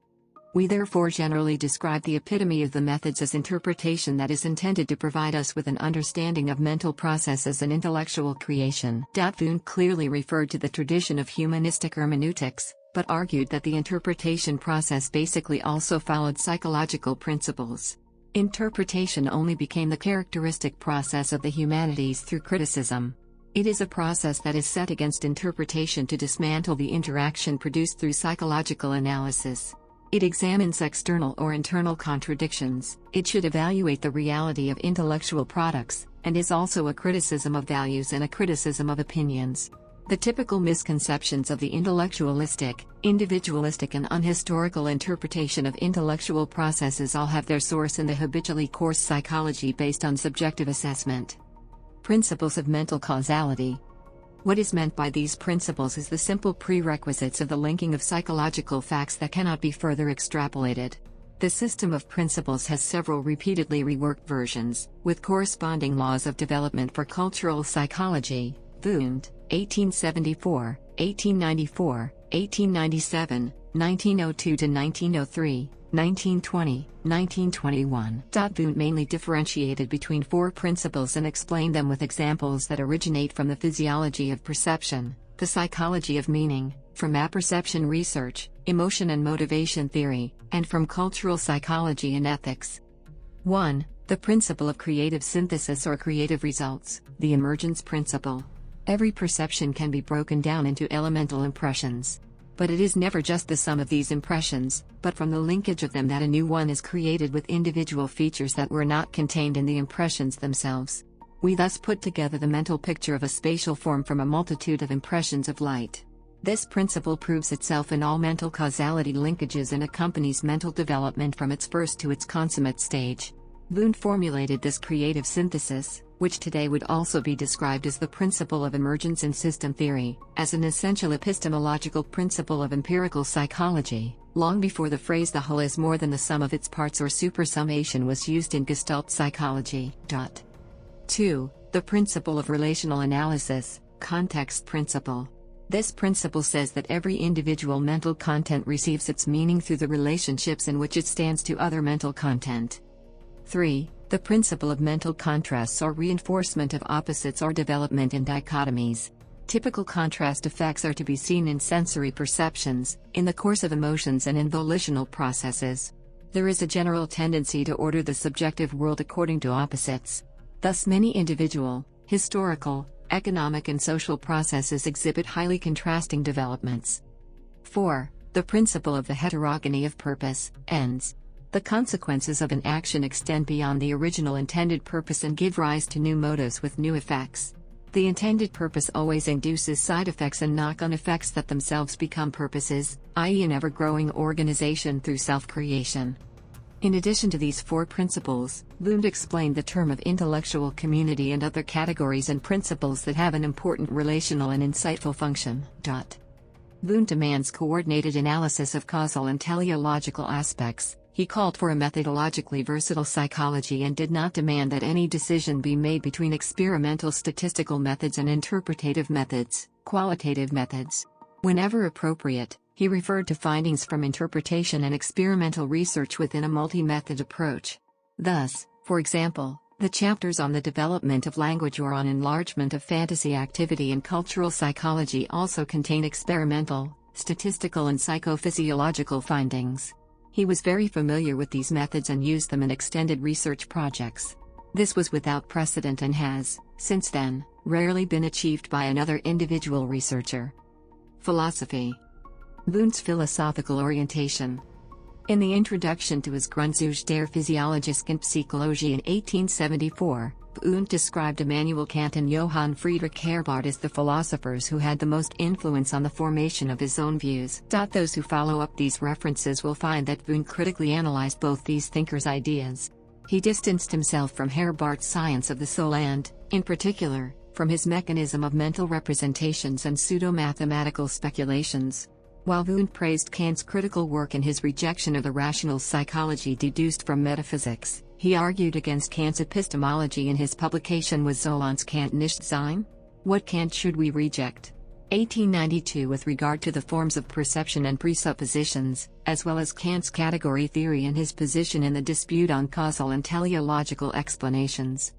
We therefore generally describe the epitome of the methods as interpretation that is intended to provide us with an understanding of mental processes and intellectual creation. Wundt clearly referred to the tradition of humanistic hermeneutics, but argued that the interpretation process basically also followed psychological principles. Interpretation only became the characteristic process of the humanities through criticism. It is a process that is set against interpretation to dismantle the interaction produced through psychological analysis. It examines external or internal contradictions, it should evaluate the reality of intellectual products, and is also a criticism of values and a criticism of opinions. The typical misconceptions of the intellectualistic, individualistic and unhistorical interpretation of intellectual processes all have their source in the habitually coarse psychology based on subjective assessment. Principles of mental causality. What is meant by these principles is the simple prerequisites of the linking of psychological facts that cannot be further extrapolated. The system of principles has several repeatedly reworked versions, with corresponding laws of development for cultural psychology. Wundt, 1874, 1894, 1897, 1902–1903, 1920, 1921. Wundt mainly differentiated between four principles and explained them with examples that originate from the physiology of perception, the psychology of meaning, from apperception research, emotion and motivation theory, and from cultural psychology and ethics. 1. The principle of creative synthesis or creative results, the emergence principle. Every perception can be broken down into elemental impressions. But it is never just the sum of these impressions, but from the linkage of them that a new one is created with individual features that were not contained in the impressions themselves. We thus put together the mental picture of a spatial form from a multitude of impressions of light. This principle proves itself in all mental causality linkages and accompanies mental development from its first to its consummate stage. Wundt formulated this creative synthesis, which today would also be described as the principle of emergence in system theory, as an essential epistemological principle of empirical psychology, long before the phrase "the whole is more than the sum of its parts" or supersummation was used in Gestalt psychology. 2. The principle of relational analysis, context principle. This principle says that every individual mental content receives its meaning through the relationships in which it stands to other mental content. 3. The principle of mental contrasts or reinforcement of opposites or development in dichotomies. Typical contrast effects are to be seen in sensory perceptions, in the course of emotions and in volitional processes. There is a general tendency to order the subjective world according to opposites. Thus many individual, historical, economic and social processes exhibit highly contrasting developments. 4. The principle of the heterogeny of purpose, ends. The consequences of an action extend beyond the original intended purpose and give rise to new motives with new effects. The intended purpose always induces side effects and knock-on effects that themselves become purposes, i.e. an ever-growing organization through self-creation. In addition to these four principles, Wundt explained the term of intellectual community and other categories and principles that have an important relational and insightful function. Wundt demands coordinated analysis of causal and teleological aspects. He called for a methodologically versatile psychology and did not demand that any decision be made between experimental statistical methods and interpretative methods, qualitative methods. Whenever appropriate, he referred to findings from interpretation and experimental research within a multi-method approach. Thus, for example, the chapters on the development of language or on enlargement of fantasy activity in cultural psychology also contain experimental, statistical and psychophysiological findings. He was very familiar with these methods and used them in extended research projects. This was without precedent and has, since then, rarely been achieved by another individual researcher. Philosophy. Wundt's philosophical orientation. In the introduction to his Grundzüge der Physiologischen Psychologie in 1874, Wundt described Immanuel Kant and Johann Friedrich Herbarth as the philosophers who had the most influence on the formation of his own views. Those who follow up these references will find that Wundt critically analyzed both these thinkers' ideas. He distanced himself from Herbarth's science of the soul and, in particular, from his mechanism of mental representations and pseudo-mathematical speculations. While Wundt praised Kant's critical work in his rejection of the rational psychology deduced from metaphysics, he argued against Kant's epistemology in his publication Was soll uns Kant nicht sein? What Kant should we reject? 1892. With regard to the forms of perception and presuppositions, as well as Kant's category theory and his position in the dispute on causal and teleological explanations.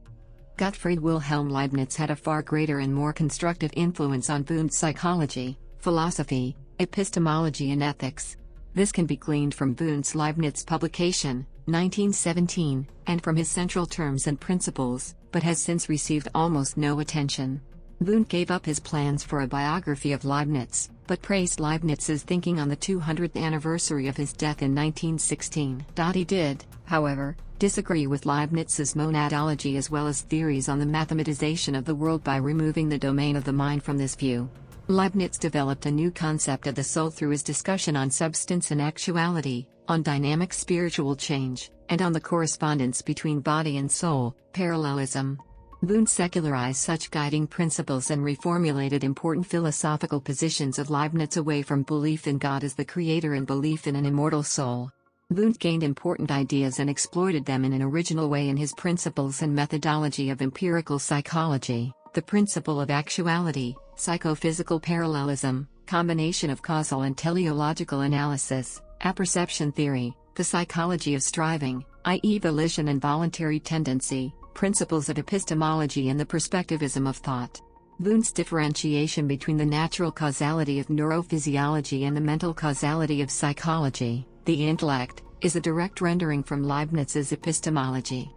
Gottfried Wilhelm Leibniz had a far greater and more constructive influence on Wundt's psychology, philosophy, epistemology and ethics. This can be gleaned from Wundt's Leibniz publication, 1917, and from his central terms and principles, but has since received almost no attention. Wundt gave up his plans for a biography of Leibniz, but praised Leibniz's thinking on the 200th anniversary of his death in 1916. He did, however, disagree with Leibniz's monadology as well as theories on the mathematization of the world by removing the domain of the mind from this view. Leibniz developed a new concept of the soul through his discussion on substance and actuality, on dynamic spiritual change, and on the correspondence between body and soul, parallelism. Wundt secularized such guiding principles and reformulated important philosophical positions of Leibniz away from belief in God as the creator and belief in an immortal soul. Wundt gained important ideas and exploited them in an original way in his Principles and Methodology of Empirical Psychology, the principle of actuality, psychophysical parallelism, combination of causal and teleological analysis, apperception theory, the psychology of striving, i.e. volition and voluntary tendency, principles of epistemology and the perspectivism of thought. Wundt's differentiation between the natural causality of neurophysiology and the mental causality of psychology, the intellect, is a direct rendering from Leibniz's epistemology.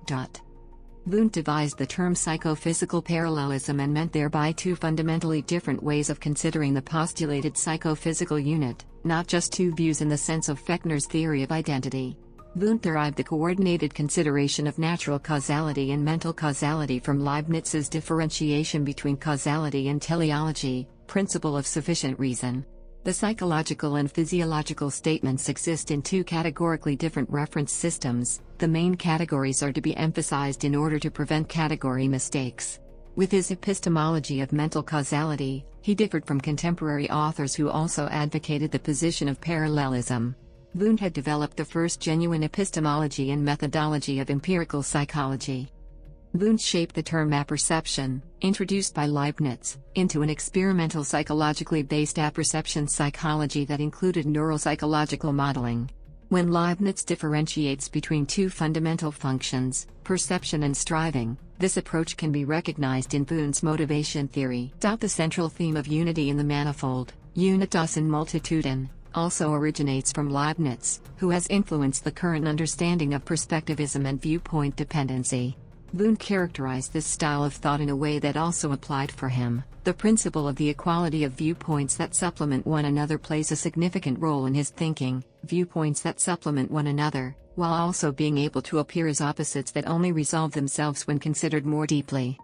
Wundt devised the term psychophysical parallelism and meant thereby two fundamentally different ways of considering the postulated psychophysical unit, not just two views in the sense of Fechner's theory of identity. Wundt derived the coordinated consideration of natural causality and mental causality from Leibniz's differentiation between causality and teleology, principle of sufficient reason. The psychological and physiological statements exist in two categorically different reference systems. The main categories are to be emphasized in order to prevent category mistakes. With his epistemology of mental causality, he differed from contemporary authors who also advocated the position of parallelism. Wundt had developed the first genuine epistemology and methodology of empirical psychology. Wundt shaped the term appreception, introduced by Leibniz, into an experimental psychologically based appreception psychology that included neuropsychological modeling. When Leibniz differentiates between two fundamental functions, perception and striving, this approach can be recognized in Wundt's motivation theory. The central theme of unity in the manifold, unitas in multitudine, also originates from Leibniz, who has influenced the current understanding of perspectivism and viewpoint dependency. Wundt characterized this style of thought in a way that also applied for him. The principle of the equality of viewpoints that supplement one another plays a significant role in his thinking, viewpoints that supplement one another, while also being able to appear as opposites that only resolve themselves when considered more deeply.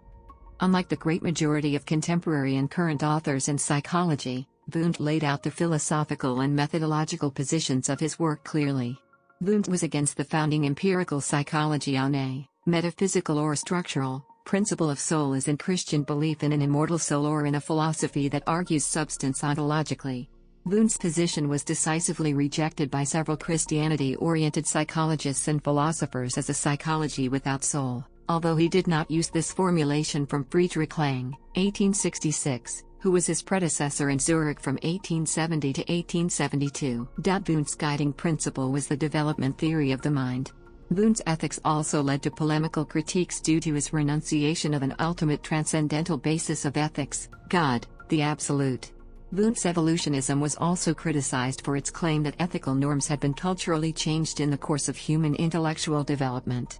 Unlike the great majority of contemporary and current authors in psychology, Wundt laid out the philosophical and methodological positions of his work clearly. Wundt was against the founding empirical psychology on a metaphysical or structural principle of soul as in Christian belief in an immortal soul or in a philosophy that argues substance ontologically. Wundt's position was decisively rejected by several Christianity-oriented psychologists and philosophers as a psychology without soul, although he did not use this formulation from Friedrich Lang, 1866, who was his predecessor in Zurich from 1870 to 1872. Wundt's guiding principle was the development theory of the mind. Wundt's ethics also led to polemical critiques due to his renunciation of an ultimate transcendental basis of ethics, God, the Absolute. Wundt's evolutionism was also criticized for its claim that ethical norms had been culturally changed in the course of human intellectual development.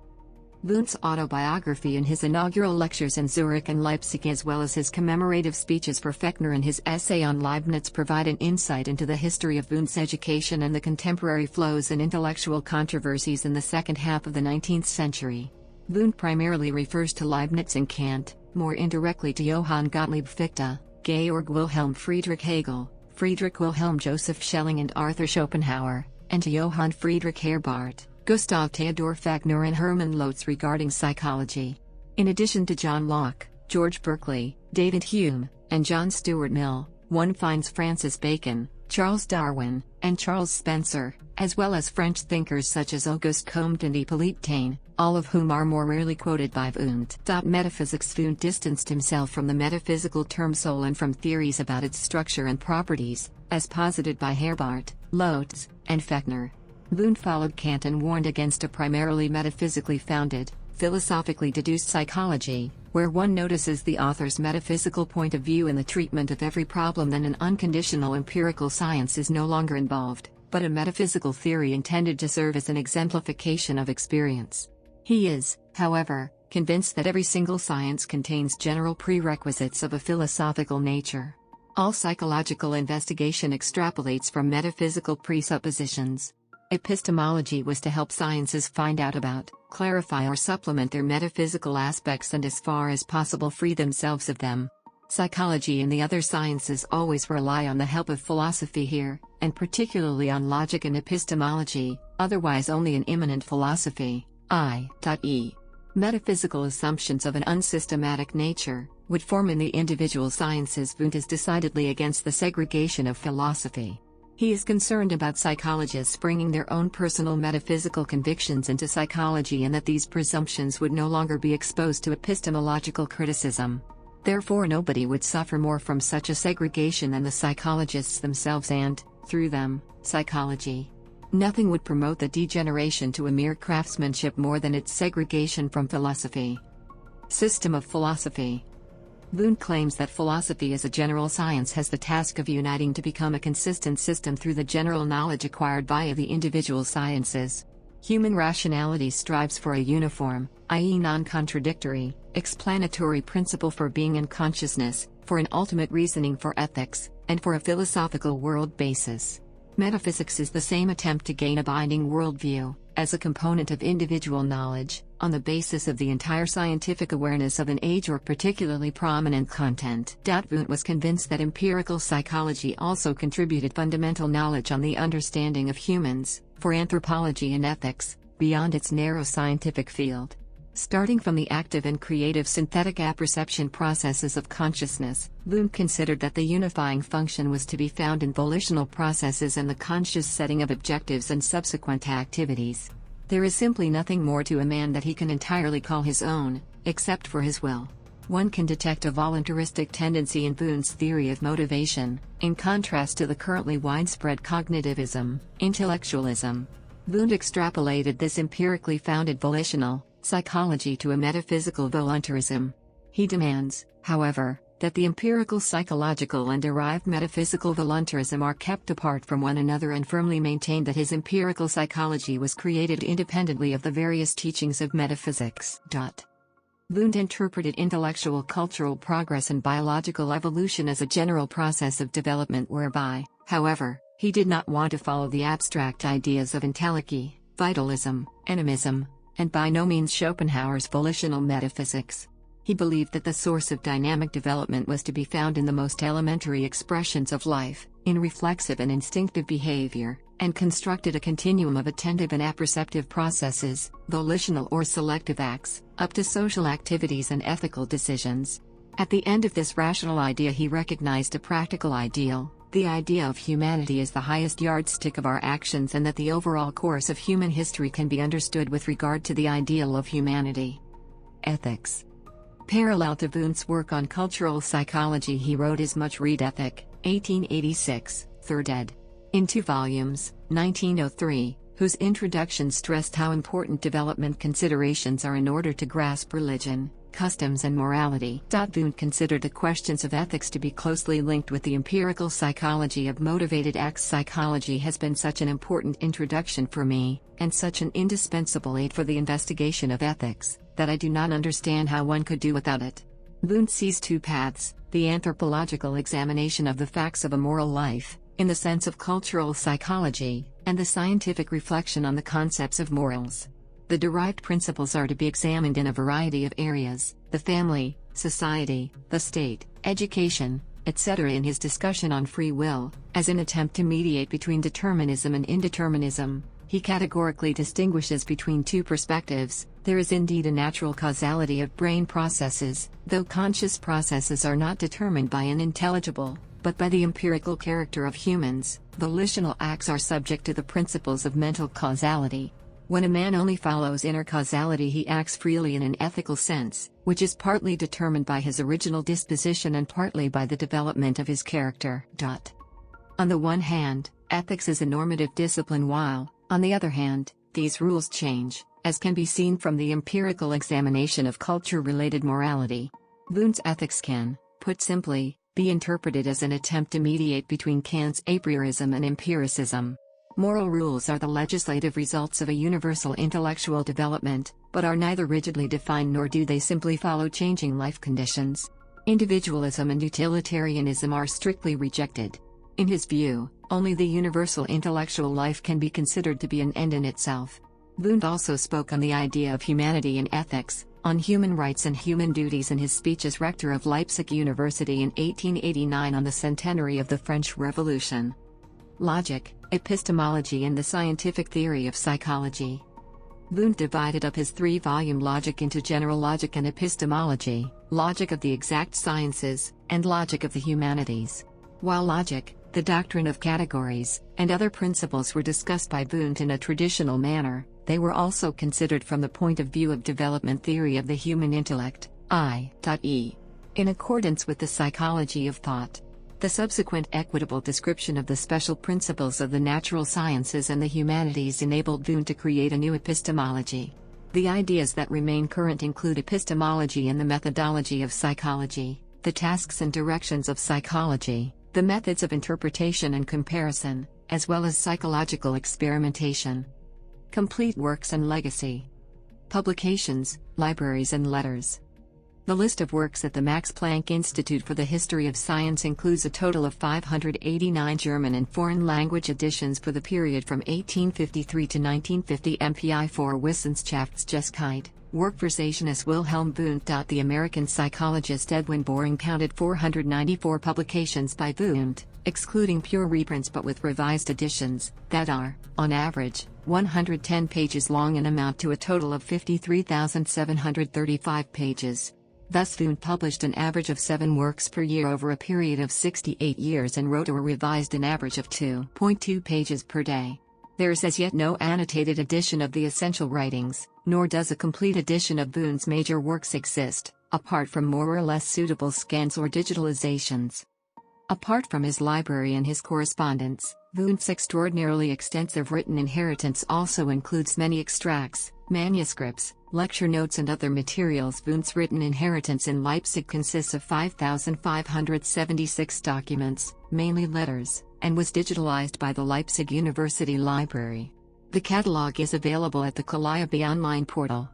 Wundt's autobiography and his inaugural lectures in Zurich and Leipzig, as well as his commemorative speeches for Fechner and his essay on Leibniz, provide an insight into the history of Wundt's education and the contemporary flows and intellectual controversies in the second half of the 19th century. Wundt primarily refers to Leibniz and Kant, more indirectly to Johann Gottlieb Fichte, Georg Wilhelm Friedrich Hegel, Friedrich Wilhelm Joseph Schelling and Arthur Schopenhauer, and to Johann Friedrich Herbart, Gustav Theodor Fechner and Hermann Lotze regarding psychology. In addition to John Locke, George Berkeley, David Hume, and John Stuart Mill, one finds Francis Bacon, Charles Darwin, and Charles Spencer, as well as French thinkers such as Auguste Comte and Hippolyte Taine, all of whom are more rarely quoted by Wundt. Metaphysics. Wundt distanced himself from the metaphysical term soul and from theories about its structure and properties, as posited by Herbart, Lotze, and Fechner. Wundt followed Kant and warned against a primarily metaphysically founded, philosophically deduced psychology, where one notices the author's metaphysical point of view in the treatment of every problem. Then an unconditional empirical science is no longer involved, but a metaphysical theory intended to serve as an exemplification of experience. He is, however, convinced that every single science contains general prerequisites of a philosophical nature. All psychological investigation extrapolates from metaphysical presuppositions. Epistemology was to help sciences find out about, clarify or supplement their metaphysical aspects and as far as possible free themselves of them. Psychology and the other sciences always rely on the help of philosophy here, and particularly on logic and epistemology, otherwise only an immanent philosophy, i.e. metaphysical assumptions of an unsystematic nature, would form in the individual sciences. Wundt is decidedly against the segregation of philosophy. He is concerned about psychologists bringing their own personal metaphysical convictions into psychology and that these presumptions would no longer be exposed to epistemological criticism. Therefore, nobody would suffer more from such a segregation than the psychologists themselves and, through them, psychology. Nothing would promote the degeneration to a mere craftsmanship more than its segregation from philosophy. System of philosophy. Wundt claims that philosophy as a general science has the task of uniting to become a consistent system through the general knowledge acquired via the individual sciences. Human rationality strives for a uniform, i.e. non-contradictory, explanatory principle for being and consciousness, for an ultimate reasoning for ethics, and for a philosophical world basis. Metaphysics is the same attempt to gain a binding worldview, as a component of individual knowledge, on the basis of the entire scientific awareness of an age or particularly prominent content. Wundt was convinced that empirical psychology also contributed fundamental knowledge on the understanding of humans, for anthropology and ethics, beyond its narrow scientific field. Starting from the active and creative synthetic appreception processes of consciousness, Wundt considered that the unifying function was to be found in volitional processes and the conscious setting of objectives and subsequent activities. There is simply nothing more to a man that he can entirely call his own, except for his will. One can detect a voluntaristic tendency in Wundt's theory of motivation, in contrast to the currently widespread cognitivism, intellectualism. Wundt extrapolated this empirically founded volitional psychology to a metaphysical voluntarism. He demands, however, that the empirical psychological and derived metaphysical voluntarism are kept apart from one another, and firmly maintained that his empirical psychology was created independently of the various teachings of metaphysics. Wundt interpreted intellectual cultural progress and biological evolution as a general process of development whereby, however, he did not want to follow the abstract ideas of entelechy, vitalism, animism, and by no means Schopenhauer's volitional metaphysics. He believed that the source of dynamic development was to be found in the most elementary expressions of life, in reflexive and instinctive behavior, and constructed a continuum of attentive and apperceptive processes, volitional or selective acts, up to social activities and ethical decisions. At the end of this rational idea he recognized a practical ideal, the idea of humanity as the highest yardstick of our actions, and that the overall course of human history can be understood with regard to the ideal of humanity. Ethics. Parallel to Wundt's work on cultural psychology, he wrote his much-read Ethic, 1886, 3rd ed. In 2 volumes, 1903, whose introduction stressed how important development considerations are in order to grasp religion, customs and morality. Wundt considered the questions of ethics to be closely linked with the empirical psychology of motivated acts. Psychology has been such an important introduction for me, and such an indispensable aid for the investigation of ethics, that I do not understand how one could do without it. Wundt sees 2 paths: the anthropological examination of the facts of a moral life, in the sense of cultural psychology, and the scientific reflection on the concepts of morals. The derived principles are to be examined in a variety of areas: the family, society, the state, education, etc. In his discussion on free will, as an attempt to mediate between determinism and indeterminism, he categorically distinguishes between 2 perspectives. There is indeed a natural causality of brain processes, though conscious processes are not determined by an intelligible, but by the empirical character of humans. Volitional acts are subject to the principles of mental causality. When a man only follows inner causality, he acts freely in an ethical sense, which is partly determined by his original disposition and partly by the development of his character. On the one hand, ethics is a normative discipline, while, on the other hand, these rules change, as can be seen from the empirical examination of culture-related morality. Wundt's ethics can, put simply, be interpreted as an attempt to mediate between Kant's a priorism and empiricism. Moral rules are the legislative results of a universal intellectual development, but are neither rigidly defined nor do they simply follow changing life conditions. Individualism and utilitarianism are strictly rejected. In his view, only the universal intellectual life can be considered to be an end in itself. Wundt also spoke on the idea of humanity in ethics, on human rights and human duties in his speech as rector of Leipzig University in 1889 on the centenary of the French Revolution. Logic, epistemology and the scientific theory of psychology. Wundt divided up his 3-volume Logic into general logic and epistemology, logic of the exact sciences, and logic of the humanities. While logic, the doctrine of categories, and other principles were discussed by Wundt in a traditional manner, they were also considered from the point of view of development theory of the human intellect, i.e. in accordance with the psychology of thought. The subsequent equitable description of the special principles of the natural sciences and the humanities enabled Wundt to create a new epistemology. The ideas that remain current include epistemology and the methodology of psychology, the tasks and directions of psychology, the methods of interpretation and comparison, as well as psychological experimentation. Complete works and legacy. Publications, libraries and letters. The list of works at the Max Planck Institute for the History of Science includes a total of 589 German and foreign language editions for the period from 1853 to 1950. MPI for Wissenschaftsgeschichte, Werkversationis Wilhelm Wundt. The American psychologist Edwin Boring counted 494 publications by Wundt, excluding pure reprints but with revised editions, that are, on average, 110 pages long and amount to a total of 53,735 pages. Thus Wundt published an average of 7 works per year over a period of 68 years and wrote or revised an average of 2.2 pages per day. There is as yet no annotated edition of the essential writings, nor does a complete edition of Wundt's major works exist, apart from more or less suitable scans or digitalizations. Apart from his library and his correspondence, Wundt's extraordinarily extensive written inheritance also includes many extracts, manuscripts, lecture notes and other materials. Wundt's written inheritance in Leipzig consists of 5,576 documents, mainly letters, and was digitalized by the Leipzig University Library. The catalog is available at the Calliope online portal.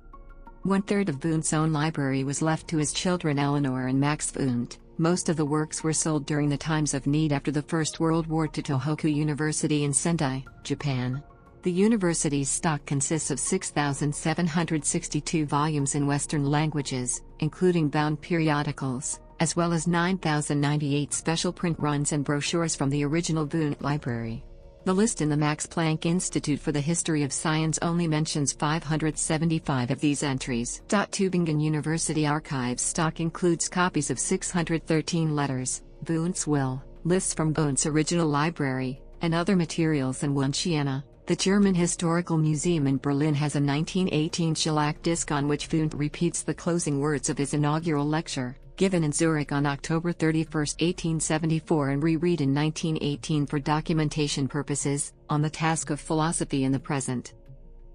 1/3 of Wundt's own library was left to his children Eleanor and Max Wundt. Most of the works were sold during the times of need after the First World War to Tohoku University in Sendai, Japan. The university's stock consists of 6,762 volumes in Western languages, including bound periodicals, as well as 9,098 special print runs and brochures from the original Wundt library. The list in the Max Planck Institute for the History of Science only mentions 575 of these entries. Tübingen University Archives stock includes copies of 613 letters, Wundt's will, lists from Wundt's original library, and other materials in Wundtiana. The German Historical Museum in Berlin has a 1918 shellac disc on which Wundt repeats the closing words of his inaugural lecture, given in Zurich on October 31, 1874 and reread in 1918 for documentation purposes, on the task of philosophy in the present.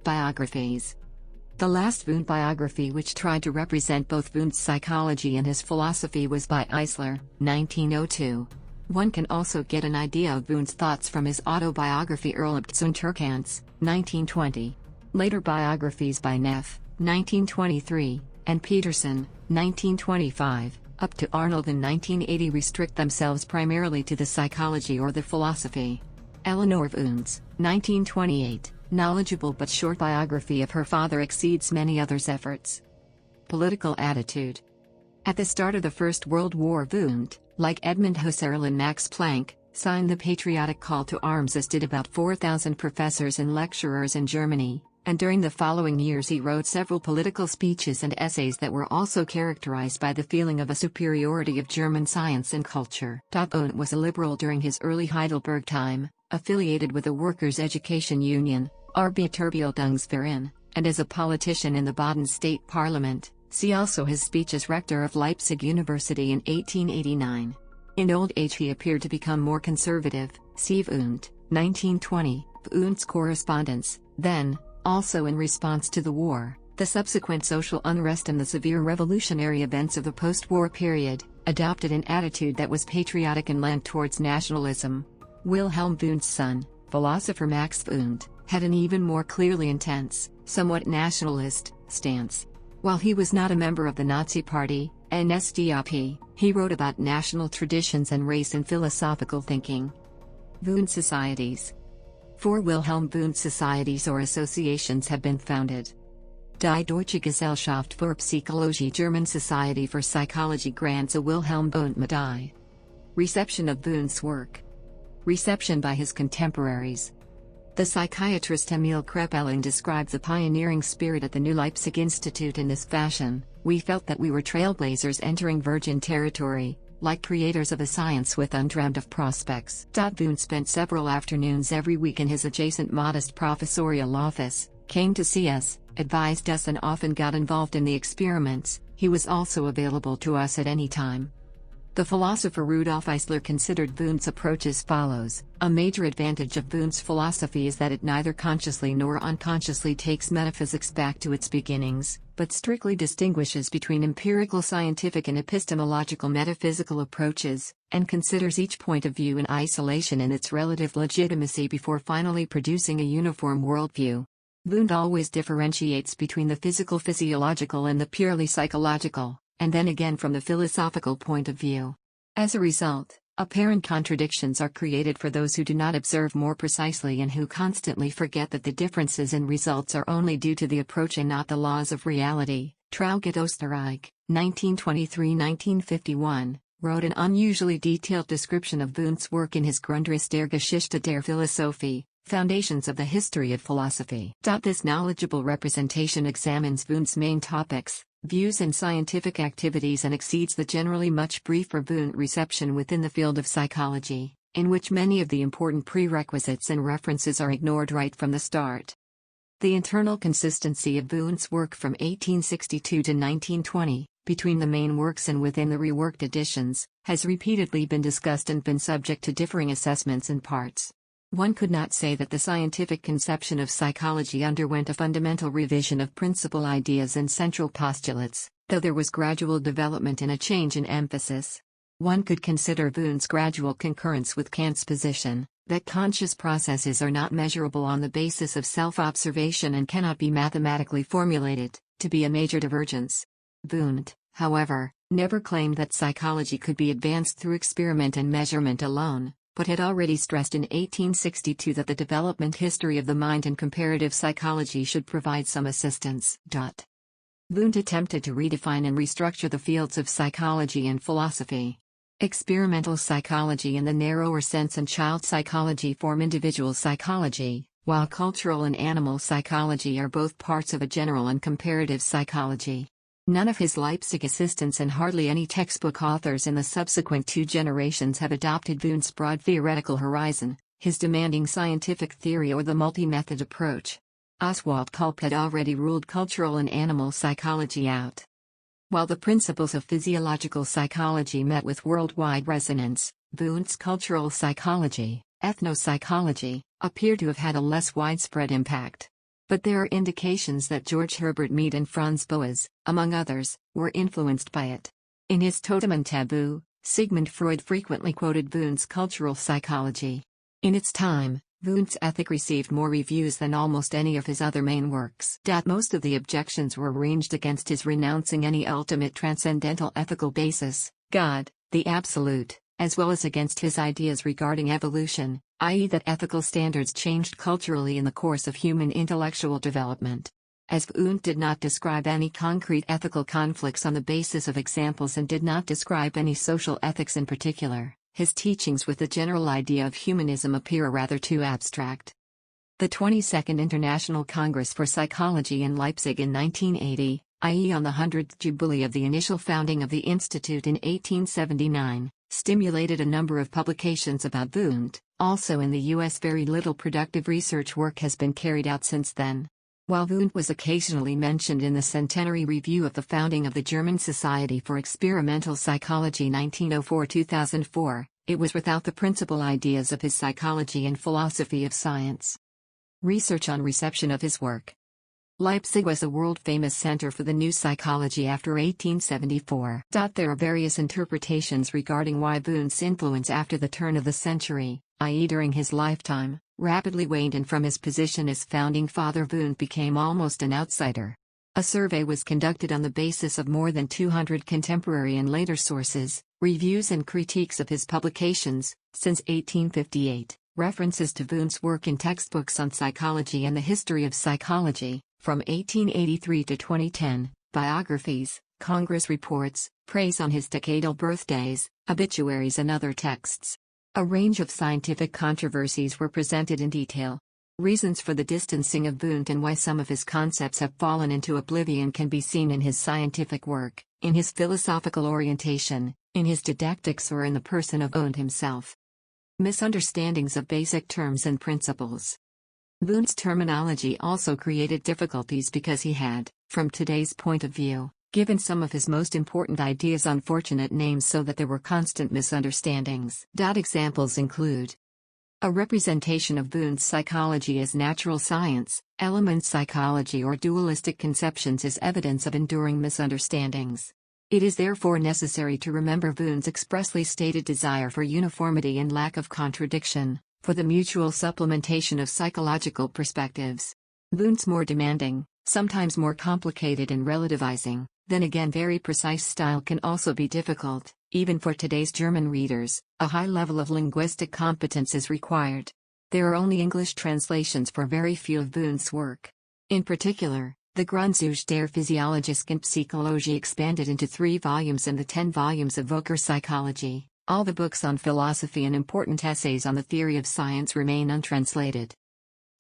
Biographies. The last Wundt biography which tried to represent both Wundt's psychology and his philosophy was by Eisler, 1902. One can also get an idea of Wundt's thoughts from his autobiography Erlebt zum Turkans, 1920. Later biographies by Neff, 1923, and Peterson, 1925, up to Arnold in 1980 restrict themselves primarily to the psychology or the philosophy. Eleanor Wundt's, 1928, knowledgeable but short biography of her father exceeds many others' efforts. Political attitude. At the start of the First World War, Wundt, like Edmund Husserl and Max Planck, signed the patriotic call to arms, as did about 4,000 professors and lecturers in Germany, and during the following years he wrote several political speeches and essays that were also characterized by the feeling of a superiority of German science and culture. Wundt was a liberal during his early Heidelberg time, affiliated with the Workers' Education Union, Arbeiterbildungsverein, and as a politician in the Baden State Parliament. See also his speech as rector of Leipzig University in 1889. In old age he appeared to become more conservative. See Wundt, 1920, Wundt's correspondence, then, also in response to the war, the subsequent social unrest and the severe revolutionary events of the post-war period, adopted an attitude that was patriotic and leant towards nationalism. Wilhelm Wundt's son, philosopher Max Wundt, had an even more clearly intense, somewhat nationalist, stance. While he was not a member of the Nazi Party, NSDAP, he wrote about national traditions and race in philosophical thinking. Wundt societies. 4 Wilhelm Wundt societies or associations have been founded. Die Deutsche Gesellschaft für Psychologie, German Society for Psychology, grants a Wilhelm Wundt Medaille. Reception of Wundt's work. Reception by his contemporaries. The psychiatrist Emil Kraepelin described the pioneering spirit at the New Leipzig Institute in this fashion: "We felt that we were trailblazers entering virgin territory, like creators of a science with undreamt of prospects." Wundt spent several afternoons every week in his adjacent modest professorial office, came to see us, advised us and often got involved in the experiments. He was also available to us at any time. The philosopher Rudolf Eisler considered Wundt's approach as follows: "A major advantage of Wundt's philosophy is that it neither consciously nor unconsciously takes metaphysics back to its beginnings, but strictly distinguishes between empirical scientific and epistemological metaphysical approaches, and considers each point of view in isolation and its relative legitimacy before finally producing a uniform worldview." Wundt always differentiates between the physical physiological and the purely psychological, and then again from the philosophical point of view. As a result, apparent contradictions are created for those who do not observe more precisely and who constantly forget that the differences in results are only due to the approach and not the laws of reality. Traugott Österreich, 1923-1951, wrote an unusually detailed description of Wundt's work in his Grundrisse der Geschichte der Philosophie, Foundations of the History of Philosophy. This knowledgeable representation examines Wundt's main topics, views and scientific activities and exceeds the generally much briefer Wundt reception within the field of psychology, in which many of the important prerequisites and references are ignored right from the start. The internal consistency of Wundt's work from 1862 to 1920, between the main works and within the reworked editions, has repeatedly been discussed and been subject to differing assessments and parts. One could not say that the scientific conception of psychology underwent a fundamental revision of principal ideas and central postulates, though there was gradual development and a change in emphasis. One could consider Wundt's gradual concurrence with Kant's position, that conscious processes are not measurable on the basis of self-observation and cannot be mathematically formulated, to be a major divergence. Wundt, however, never claimed that psychology could be advanced through experiment and measurement alone, but had already stressed in 1862 that the development history of the mind and comparative psychology should provide some assistance. Wundt attempted to redefine and restructure the fields of psychology and philosophy. Experimental psychology in the narrower sense and child psychology form individual psychology, while cultural and animal psychology are both parts of a general and comparative psychology. None of his Leipzig assistants and hardly any textbook authors in the subsequent two generations have adopted Wundt's broad theoretical horizon, his demanding scientific theory or the multi-method approach. Oswald Kulp had already ruled cultural and animal psychology out. While the principles of physiological psychology met with worldwide resonance, Wundt's cultural psychology, ethnopsychology, appear to have had a less widespread impact. But there are indications that George Herbert Mead and Franz Boas, among others, were influenced by it. In his Totem and Taboo, Sigmund Freud frequently quoted Wundt's cultural psychology. In its time, Wundt's ethic received more reviews than almost any of his other main works. Most of the objections were ranged against his renouncing any ultimate transcendental ethical basis, God, the Absolute, as well as against his ideas regarding evolution, i.e. that ethical standards changed culturally in the course of human intellectual development. As Wundt did not describe any concrete ethical conflicts on the basis of examples and did not describe any social ethics in particular, his teachings with the general idea of humanism appear rather too abstract. The 22nd International Congress for Psychology in Leipzig in 1980, i.e. on the 100th jubilee of the initial founding of the institute in 1879, stimulated a number of publications about Wundt. Also in the U.S. very little productive research work has been carried out since then. While Wundt was occasionally mentioned in the Centenary Review of the founding of the German Society for Experimental Psychology 1904-2004, it was without the principal ideas of his psychology and philosophy of science. Research on reception of his work. Leipzig was a world-famous center for the new psychology after 1874. There are various interpretations regarding why Wundt's influence after the turn of the century, i.e. during his lifetime, rapidly waned and from his position as founding father Wundt became almost an outsider. A survey was conducted on the basis of more than 200 contemporary and later sources, reviews and critiques of his publications, since 1858, references to Wundt's work in textbooks on psychology and the history of psychology, from 1883 to 2010, biographies, Congress reports, praise on his decadal birthdays, obituaries and other texts. A range of scientific controversies were presented in detail. Reasons for the distancing of Wundt and why some of his concepts have fallen into oblivion can be seen in his scientific work, in his philosophical orientation, in his didactics or in the person of Wundt himself. Misunderstandings of basic terms and principles. Wundt's terminology also created difficulties because he had, from today's point of view, given some of his most important ideas unfortunate names so that there were constant misunderstandings. Examples include a representation of Wundt's psychology as natural science, element psychology or dualistic conceptions is evidence of enduring misunderstandings. It is therefore necessary to remember Wundt's expressly stated desire for uniformity and lack of contradiction, for the mutual supplementation of psychological perspectives. Wundt's more demanding, sometimes more complicated and relativizing, then again very precise style can also be difficult, even for today's German readers. A high level of linguistic competence is required. There are only English translations for very few of Wundt's work. In particular, the Grundzüge der Physiologischen Psychologie expanded into 3 volumes and the 10 volumes of Volker Psychology. All the books on philosophy and important essays on the theory of science remain untranslated.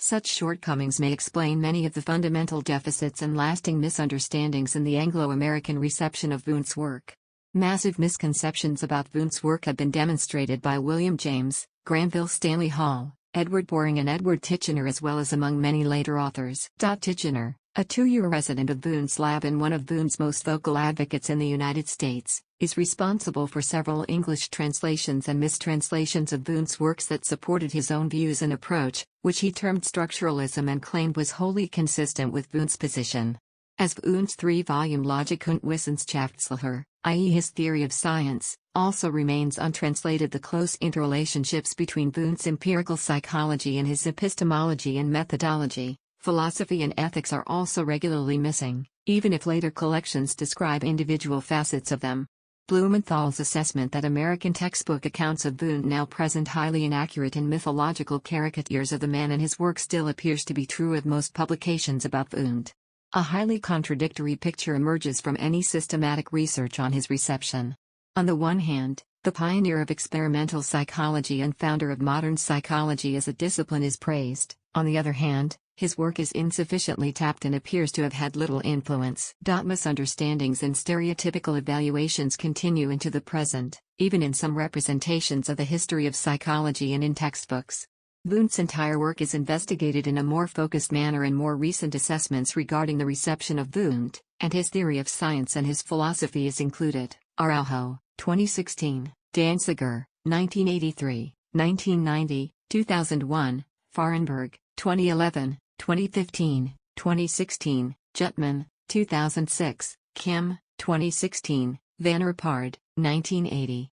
Such shortcomings may explain many of the fundamental deficits and lasting misunderstandings in the Anglo-American reception of Wundt's work. Massive misconceptions about Wundt's work have been demonstrated by William James, Granville Stanley Hall, Edward Boring and Edward Titchener, as well as among many later authors. Titchener, a 2-year resident of Wundt's lab and one of Wundt's most vocal advocates in the United States, is responsible for several English translations and mistranslations of Wundt's works that supported his own views and approach, which he termed structuralism and claimed was wholly consistent with Wundt's position. As Wundt's 3-volume Logik und Wissenschaftslehre, i.e. his theory of science, also remains untranslated, the close interrelationships between Wundt's empirical psychology and his epistemology and methodology, philosophy and ethics are also regularly missing, even if later collections describe individual facets of them. Blumenthal's assessment that American textbook accounts of Wundt now present highly inaccurate and mythological caricatures of the man and his work still appears to be true of most publications about Wundt. A highly contradictory picture emerges from any systematic research on his reception. On the one hand, the pioneer of experimental psychology and founder of modern psychology as a discipline is praised. On the other hand, his work is insufficiently tapped and appears to have had little influence. Misunderstandings and stereotypical evaluations continue into the present, even in some representations of the history of psychology and in textbooks. Wundt's entire work is investigated in a more focused manner in more recent assessments regarding the reception of Wundt, and his theory of science and his philosophy is included. Araujo, 2016, Danziger, 1983, 1990, 2001, Fahrenberg, 2011, 2015, 2016, Jutman, 2006, Kim, 2016, Van Rappard, 1980.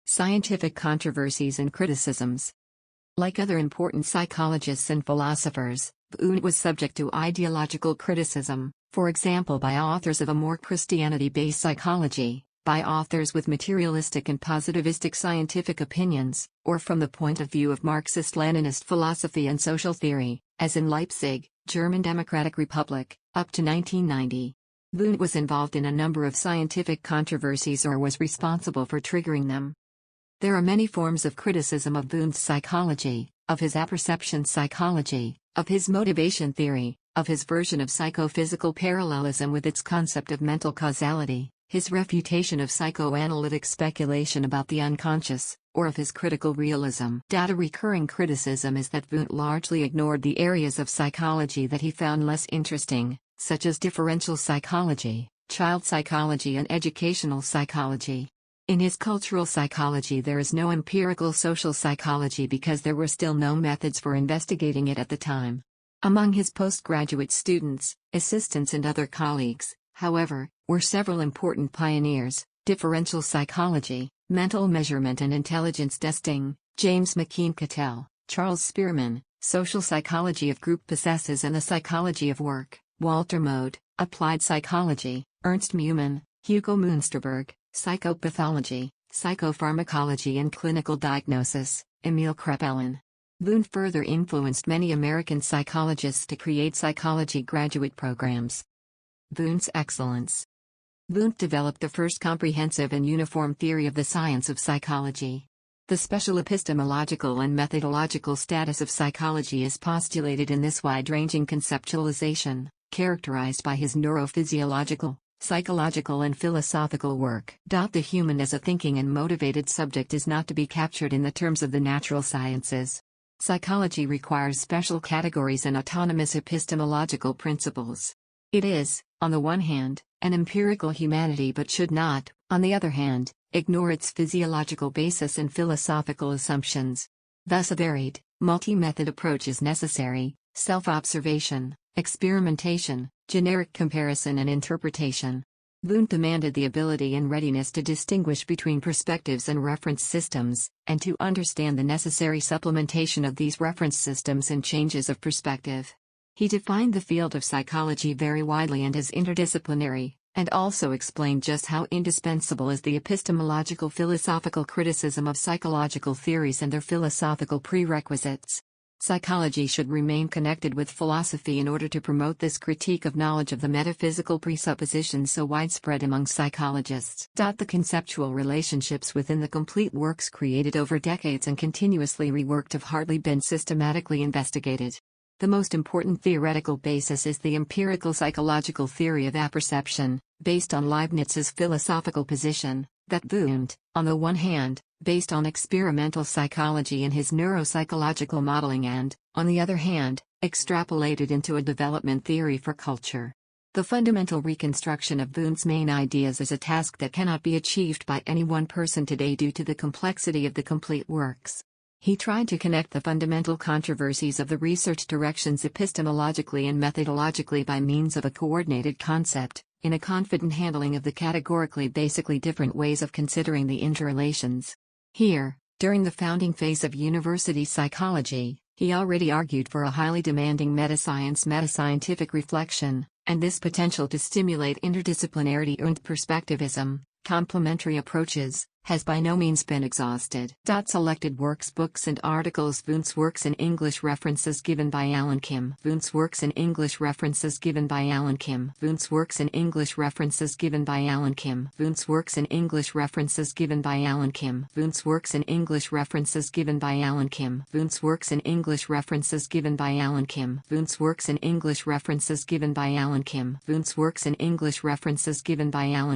Scientific Controversies and Criticisms. Like other important psychologists and philosophers, Wundt was subject to ideological criticism, for example by authors of a more Christianity-based psychology, by authors with materialistic and positivistic scientific opinions, or from the point of view of Marxist-Leninist philosophy and social theory, as in Leipzig, German Democratic Republic, up to 1990. Wundt was involved in a number of scientific controversies or was responsible for triggering them. There are many forms of criticism of Wundt's psychology, of his appreception psychology, of his motivation theory, of his version of psychophysical parallelism with its concept of mental causality, his refutation of psychoanalytic speculation about the unconscious, or of his critical realism. A recurring criticism is that Wundt largely ignored the areas of psychology that he found less interesting, such as differential psychology, child psychology and educational psychology. In his cultural psychology there is no empirical social psychology because there were still no methods for investigating it at the time. Among his postgraduate students, assistants and other colleagues, however, were several important pioneers: differential psychology, mental measurement and intelligence testing, James McKeen Cattell, Charles Spearman, social psychology of group processes and the psychology of work, Walter Mode, applied psychology, Ernst Meumann, Hugo Münsterberg, psychopathology, psychopharmacology and clinical diagnosis, Emil Kraepelin. Wundt further influenced many American psychologists to create psychology graduate programs. Wundt's excellence. Wundt developed the first comprehensive and uniform theory of the science of psychology. The special epistemological and methodological status of psychology is postulated in this wide-ranging conceptualization, characterized by his neurophysiological, psychological and philosophical work. The human as a thinking and motivated subject is not to be captured in the terms of the natural sciences. Psychology requires special categories and autonomous epistemological principles. It is, on the one hand, an empirical humanity but should not, on the other hand, ignore its physiological basis and philosophical assumptions. Thus a varied, multi-method approach is necessary: self-observation, experimentation, generic comparison and interpretation. Wundt demanded the ability and readiness to distinguish between perspectives and reference systems, and to understand the necessary supplementation of these reference systems and changes of perspective. He defined the field of psychology very widely and as interdisciplinary, and also explained just how indispensable is the epistemological philosophical criticism of psychological theories and their philosophical prerequisites. Psychology should remain connected with philosophy in order to promote this critique of knowledge of the metaphysical presuppositions so widespread among psychologists. The conceptual relationships within the complete works created over decades and continuously reworked have hardly been systematically investigated. The most important theoretical basis is the empirical psychological theory of apperception, based on Leibniz's philosophical position, that Wundt, on the one hand, based on experimental psychology and his neuropsychological modeling and, on the other hand, extrapolated into a development theory for culture. The fundamental reconstruction of Wundt's main ideas is a task that cannot be achieved by any one person today due to the complexity of the complete works. He tried to connect the fundamental controversies of the research directions epistemologically and methodologically by means of a coordinated concept, in a confident handling of the categorically basically different ways of considering the interrelations. Here, during the founding phase of university psychology, he already argued for a highly demanding metascientific reflection, and this potential to stimulate interdisciplinarity and perspectivism, complementary approaches, has by no means been exhausted. Selected works, books and articles. Wundt's works in English. References given by Alan Kim. Wundt's works in English. References given by Alan Kim. Wundt's works in English. References given by Alan Kim. Wundt's works in English. References given by Alan Kim. Wundt's works in English. References given by Alan Kim. Wundt's works in English. References given by Alan Kim. Wundt's works in English. References given by Alan Kim. Wundt's works in English. References given by Alan